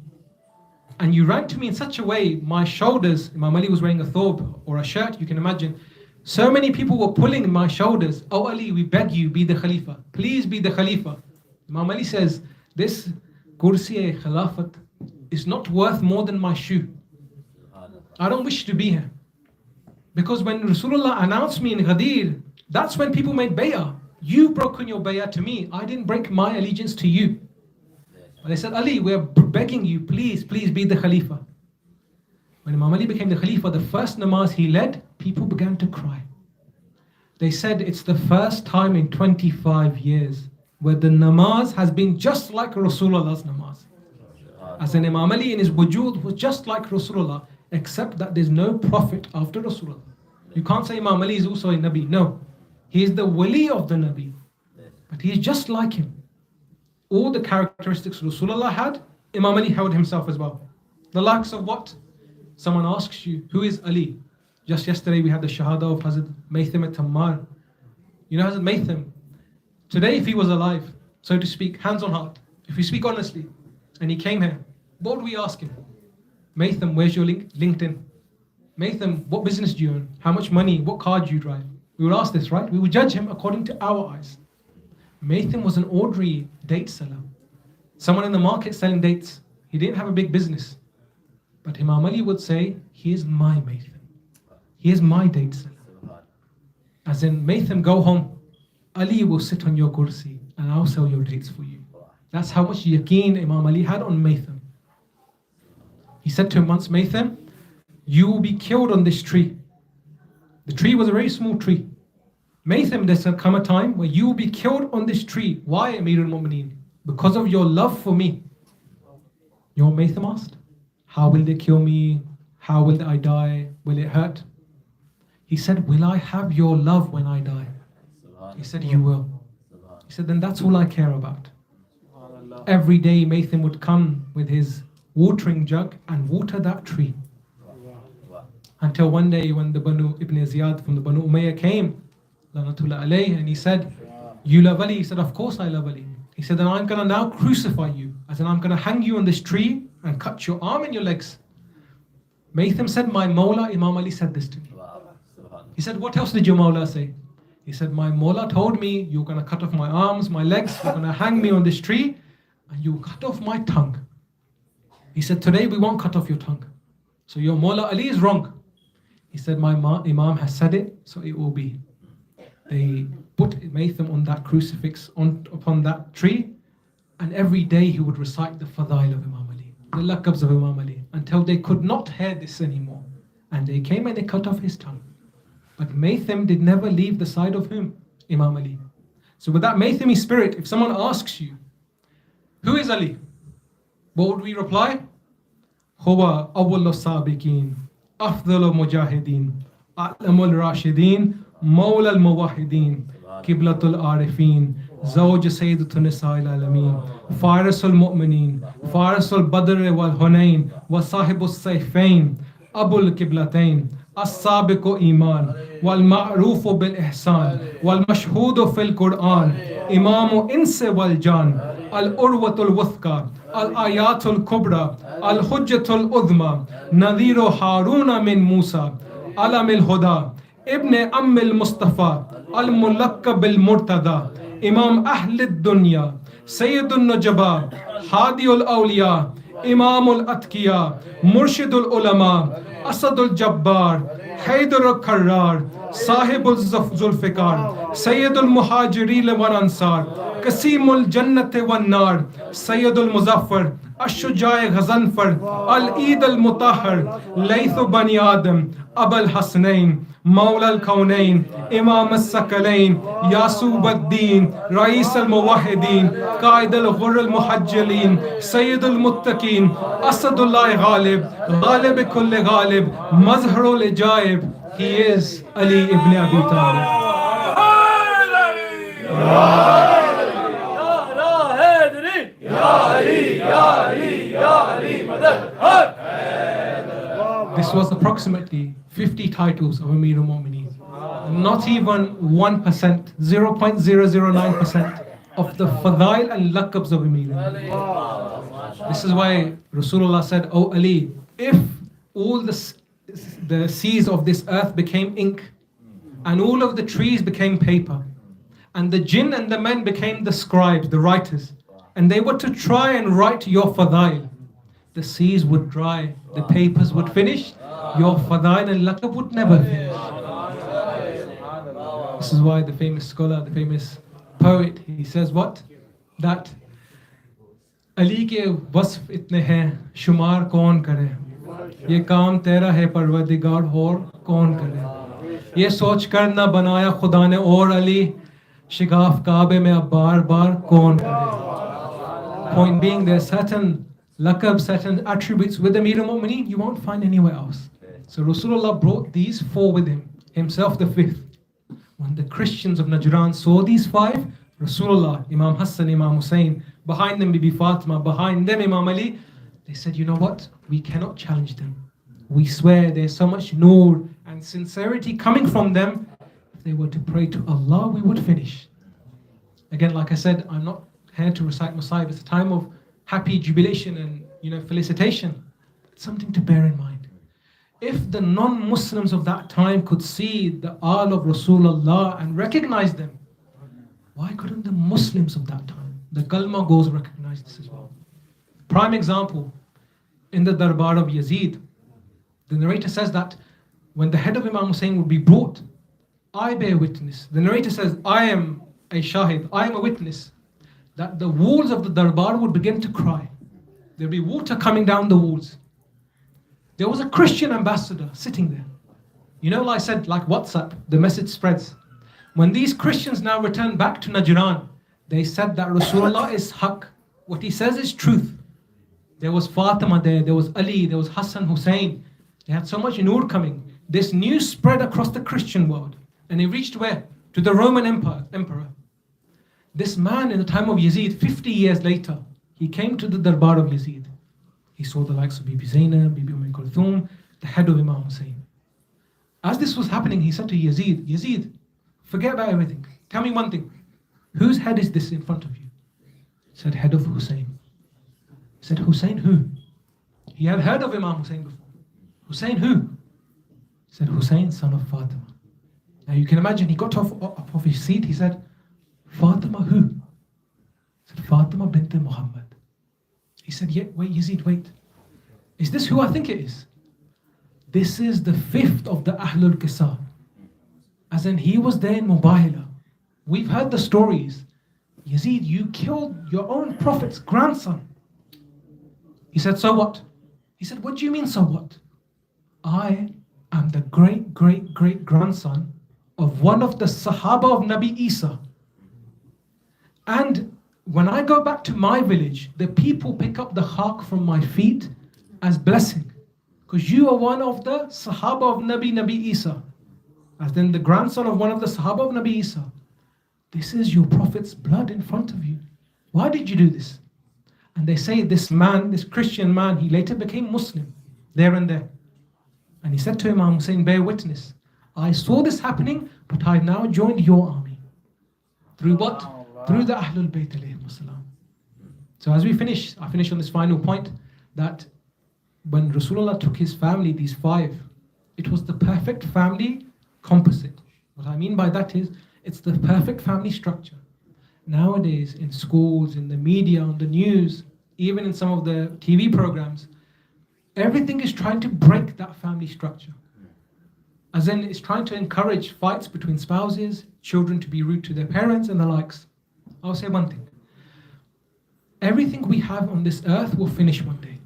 and you ran to me in such a way, my shoulders, Imam Ali was wearing a thob or a shirt, you can imagine. So many people were pulling my shoulders. Oh Ali, we beg you, be the Khalifa. Please be the Khalifa. Imam Ali says, this kursi khilafat is not worth more than my shoe. I don't wish to be here. Because when Rasulullah announced me in Ghadir, that's when people made bay'ah. You broken your bay'ah to me. I didn't break my allegiance to you. But they said, Ali, we're begging you, please be the Khalifa. When Imam Ali became the Khalifa, the first namaz he led, people began to cry. They said it's the first time in 25 years where the namaz has been just like Rasulullah's namaz. As in Imam Ali in his wujood was just like Rasulullah, except that there's no prophet after Rasulullah. You can't say Imam Ali is also a Nabi. No, he is the wali of the Nabi, but he is just like him. All the characteristics Rasulullah had, Imam Ali held himself as well. The likes of what? Someone asks you, who is Ali? Just yesterday we had the Shahada of Hazrat Maytham at-Tammar. You know Hazrat Maytham, today if he was alive, so to speak, hands on heart, if we speak honestly, and he came here, what would we ask him? Maytham, where's your LinkedIn? Maytham, what business do you own? How much money? What car do you drive? We would ask this, right? We would judge him according to our eyes. Maytham was an ordinary date seller. Someone in the market selling dates. He didn't have a big business. But Imam Ali would say, he is my Maytham. He is my date seller. As in, Maytham, go home. Ali will sit on your kursi and I'll sell your dates for you. That's how much yaqeen Imam Ali had on Maytham. He said to him once, Maytham, you will be killed on this tree. The tree was a very small tree. Maytham, there's going to come a time where you will be killed on this tree. Why, Amirul Mu'mineen? Because of your love for me. You know what Maytham asked? How will they kill me? How will I die? Will it hurt? He said, will I have your love when I die? He said, you will. He said, then that's all I care about. Every day Maytham would come with his watering jug and water that tree. Until one day when the Banu Ibn Ziyad from the Banu Umayyah came, Lanatullah alayh, and he said, you love Ali? He said, of course I love Ali. He said, then I'm going to now crucify you. As in, I'm going to hang you on this tree and cut your arm and your legs. Maytham said, my Mawla, Imam Ali said this to me. He said, what else did your Mawla say? He said, my Mawla told me, you're going to cut off my arms, my legs, you're going to hang me on this tree, and you cut off my tongue. He said, today we won't cut off your tongue. So your Mawla Ali is wrong. He said, my Imam has said it, so it will be. They put Maytham on that crucifix, upon that tree, and every day he would recite the Fadail of Imam Ali, the Laqabs of Imam Ali, until they could not hear this anymore. And they came and they cut off his tongue. But Maytham did never leave the side of whom? Imam Ali. So with that Maythami spirit, if someone asks you, who is Ali? What would we reply? Huwa awwalus sabiqeen, afdalul mujahideen, a'lamul rashideen, mawla al-muwahhideen, qiblatul arifeen, zawj sayyidatul nisa'il alameen, farisul mu'mineen, farisul badr wal hunayn, wa sahibus sayfain, abul qiblatain, as-sabiqu iman, wal ma'rufu bil ihsan, wal mashhudu fil Qur'an, imamu insi wal jan, al-urwatul wuthqa, al-ayatul kubra, al-hujjatul udhma, nadhiru haruna min Musa, alamil huda, ibn ammil Mustafa, al-mulakkab al-murtada, imam ahlid dunya, sayyidun nujaba, hadiyul awliya, imamul atqiya, murshidul ulama, asadul jabbar, Haydar al-Karrar, Sahibul Zulfikar, Sayyidul Muhajirin wal Ansar, Qasimul Jannati wan Nar, Sayyidul Muzaffar, Ash-Shujai Ghazanfar, Al-Eid al-Mutahhar, Laythu Bani Adam, Abul Hasnain, Mawla al-Kawnain, Imam al-Sakalain, Yasub al-Din, Rais al-Muwahhidin, Qaid al-Ghurr al-Muhajjalin, Sayyid al-Muttaqin, Asadullah Ghalib, Ghalib kulli Ghalib, Mazharul Ajaib. He is Ali ibn Abi Talib. This was approximately 50 titles of Amir al-Mu'mineen. Not even 1%, 0.009% of the fadail and laqabs of Amir al-Mu'mineen. This is why Rasulullah said, "Oh Ali, if all the seas of this earth became ink, and all of the trees became paper, and the jinn and the men became the scribes, the writers, and they were to try and write your fadail, the seas would dry, the papers would finish, your fadail and laqab would never finish." This is why the famous scholar, the famous poet, he says what? That Ali ke wasf itne hain, shumar kaun kare, ye kaam tera hai parwardigar, aur kaun kare, ye soch kar na banaya khuda ne aur Ali, shigaf Kabe mein ab bar bar kaun kare. Point being, there are certain laqab, certain attributes with Amir al-Mu'mineen you won't find anywhere else. So Rasulullah brought these 4 with him, himself the 5th. When the Christians of Najran saw these 5, Rasulullah, Imam Hassan, Imam Hussein, behind them Bibi Fatima, behind them Imam Ali, they said, you know what? We cannot challenge them. We swear there's so much nur and sincerity coming from them. If they were to pray to Allah, we would finish. Again, like I said, I'm not here to recite Masayib. It's a time of happy jubilation and felicitation. It's something to bear in mind. If the non-Muslims of that time could see the Ahl of Rasulullah and recognize them, why couldn't the Muslims of that time, the Kalma goes, recognize this as well? Prime example, in the Darbar of Yazid, the narrator says that when the head of Imam Hussein would be brought, I bear witness. The narrator says, I am a shahid, I am a witness, that the walls of the Darbar would begin to cry. There'd be water coming down the walls. There was a Christian ambassador sitting there. Like I said, like WhatsApp, the message spreads. When these Christians now returned back to Najran, they said that Rasulullah is haq. What he says is truth. There was Fatima there was Ali, there was Hassan Hussein. They had so much nur coming. This news spread across the Christian world. And it reached where? To the Roman emperor. This man in the time of Yazid, 50 years later, he came to the Darbar of Yazid. He saw the likes of Bibi Zainab, Bibi Kulthum, the head of Imam Hussein. As this was happening, he said to Yazid, Yazid, forget about everything. Tell me one thing. Whose head is this in front of you? He said, head of Hussein. He said, Hussein who? He had heard of Imam Hussein before. Hussein who? He said, Hussein, son of Fatima. Now you can imagine, he got up off his seat. He said, Fatima who? He said, Fatima bint Muhammad. He said, wait, Yazid, wait. Is this who I think it is? This is the 5th of the Ahlul Qisar. As in, he was there in Mubahila. We've heard the stories. Yazid, you killed your own prophet's grandson. He said, so what? He said, what do you mean, so what? I am the great grandson of one of the Sahaba of Nabi Isa. And when I go back to my village, the people pick up the khak from my feet as blessing. Because you are one of the Sahaba of Nabi Isa. As then the grandson of one of the Sahaba of Nabi Isa. This is your prophet's blood in front of you. Why did you do this? And they say this man, this Christian man, he later became Muslim. There and there. And he said to Imam Hussein, bear witness. I saw this happening, but I now joined your army. Through what? Through the Ahlul Bayt alayhim salam. So as we finish, I finish on this final point, that when Rasulullah took his family, these 5, it was the perfect family composite. What I mean by that is, it's the perfect family structure. Nowadays, in schools, in the media, on the news, even in some of the TV programs, everything is trying to break that family structure. As in, it's trying to encourage fights between spouses, children to be rude to their parents and the likes. I'll say one thing. Everything we have on this earth will finish one day.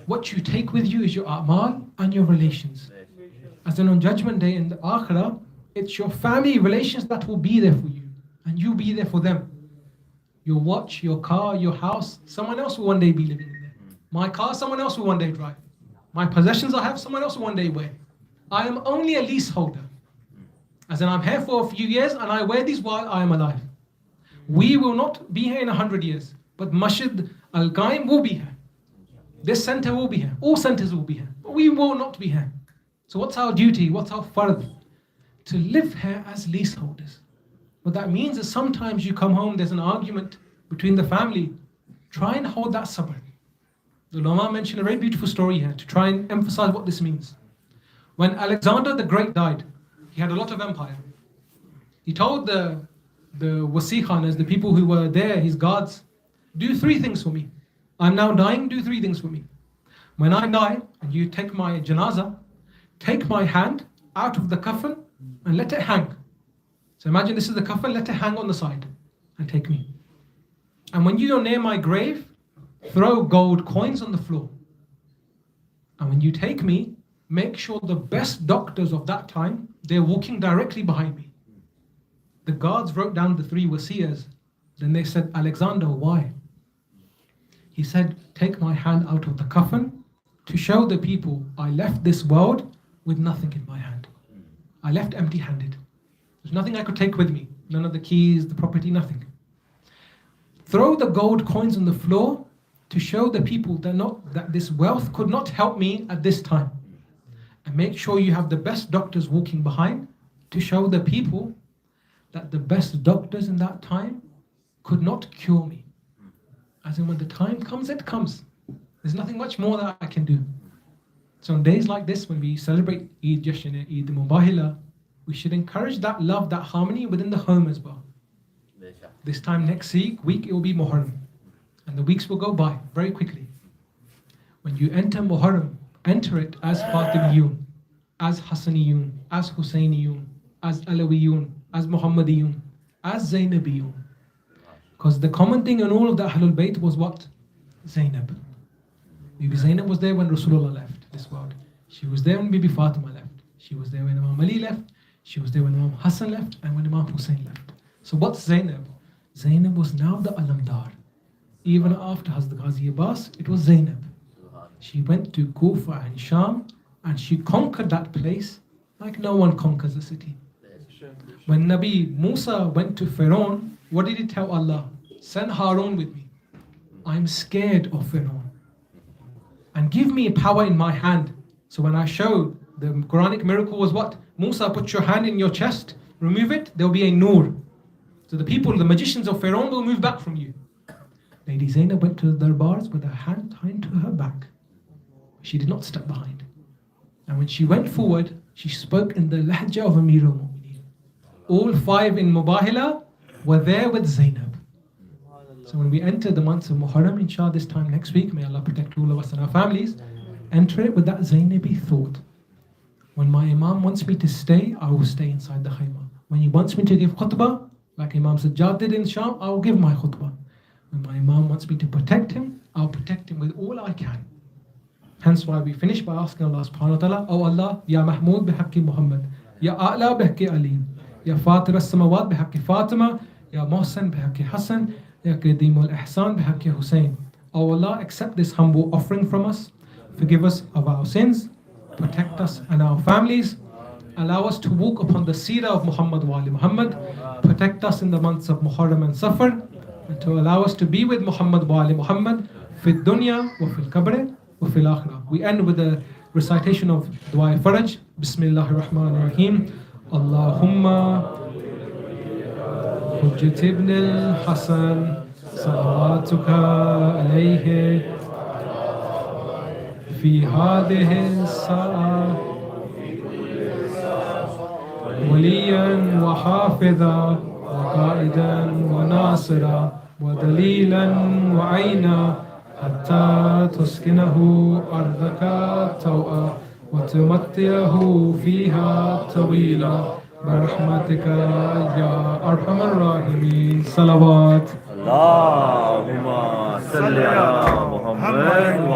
What you take with you is your a'mal and your relations. As in on Judgment Day in the Akhirah, it's your family relations that will be there for you. And you be there for them. Your watch, your car, your house, someone else will one day be living in there. My car, someone else will one day drive. My possessions I have, someone else will one day wear. I am only a leaseholder. As in I'm here for a few years and I wear these while I am alive. We will not be here in 100 years, but Masjid Al-Qaim will be here. This center will be here. All centers will be here. But we will not be here. So what's our duty? What's our fard? To live here as leaseholders. What that means is sometimes you come home, there's an argument between the family. Try and hold that sabr. The ulama mentioned a very beautiful story here to try and emphasize what this means. When Alexander the Great died, he had a lot of empire. He told the wasikhanas, the people who were there, his guards, do 3 things for me. I'm now dying, do 3 things for me. When I die and you take my janazah, take my hand out of the coffin and let it hang. So imagine this is the coffin, let it hang on the side and take me. And when you are near my grave, throw gold coins on the floor. And when you take me, make sure the best doctors of that time, they're walking directly behind me. The guards wrote down the 3 wasiyas. Then they said, Alexander, why? He said, take my hand out of the coffin to show the people I left this world with nothing in my hand. I left empty-handed. There's nothing I could take with me. None of the keys, the property, nothing. Throw the gold coins on the floor to show the people that this wealth could not help me at this time. And make sure you have the best doctors walking behind to show the people that the best doctors in that time could not cure me. As in when the time comes, it comes. There's nothing much more that I can do. So on days like this, when we celebrate Eid Jashan, Eid Mubahila, we should encourage that love, that harmony within the home as well. This time next week it will be Muharram. And the weeks will go by very quickly. When you enter Muharram, enter it as Fatimiyun, as Hassaniyun, as Husainiyun, as Alawiyun, as Muhammadiyun, as Zainabiyun. Because the common thing in all of the Ahlul Bayt was what? Zainab. Bibi Zainab was there when Rasulullah left this world. She was there when Bibi Fatima left. She was there when Imam Ali left. She was there when Imam Hassan left and when Imam Hussein left. So what's Zainab? Zainab was now the Alamdar. Even after Hazrat Ghazi Abbas, it was Zainab. She went to Kufa and Sham and she conquered that place like no one conquers a city. When Nabi Musa went to Pharaoh, what did he tell Allah? Send Harun with me. I'm scared of Pharaoh. And give me power in my hand. So when I showed the Quranic miracle was what? Musa, put your hand in your chest, remove it, there will be a nur. So the people, the magicians of Pharaoh will move back from you. Lady Zainab went to the darbars with her hand tied to her back. She did not step behind. And when she went forward, she spoke in the lahja of Amir al-Mu'mineen. All 5 in Mubahila were there with Zainab. So when we enter the months of Muharram, inshallah, this time next week, may Allah protect all of us and our families, enter it with that Zainabi thought. When my Imam wants me to stay, I will stay inside the khayma. When he wants me to give khutbah, like Imam Sajjad did in Sham, I will give my khutbah. When my Imam wants me to protect him, I'll protect him with all I can. Hence why we finish by asking Allah subhanahu wa ta'ala, Oh Allah, Ya Mahmud bihaqqi Muhammad, Ya A'la bihaqqi Ali, Ya Fatir as-samawat bihaqqi Fatima, Ya Mohsen bihaqqi Hassan, Ya Qadim al-Ihsan bihaqqi Hussein. Oh Allah, accept this humble offering from us, forgive us of our sins, protect us and our families, allow us to walk upon the seerah of Muhammad wa Ali Muhammad, protect us in the months of Muharram and Safar, and to allow us to be with Muhammad wa Ali Muhammad fi dunya wa fil qabr wa fil akhirah. We end with a recitation of Dua Faraj. Bismillahir Rahmanir Rahim. Allahumma Hujjat ibn al-Hasan salawatuka alayhi fi hadhihi as-sa'a waliyan wa hafidha wa qa'idan wa nasira wa dalilan wa ayna hatta tuskinahu ardaka taw'a wa tumatti'ahu fiha tawila برحمتك يا أرحم الراحمين. صلوات اللهم صل على محمد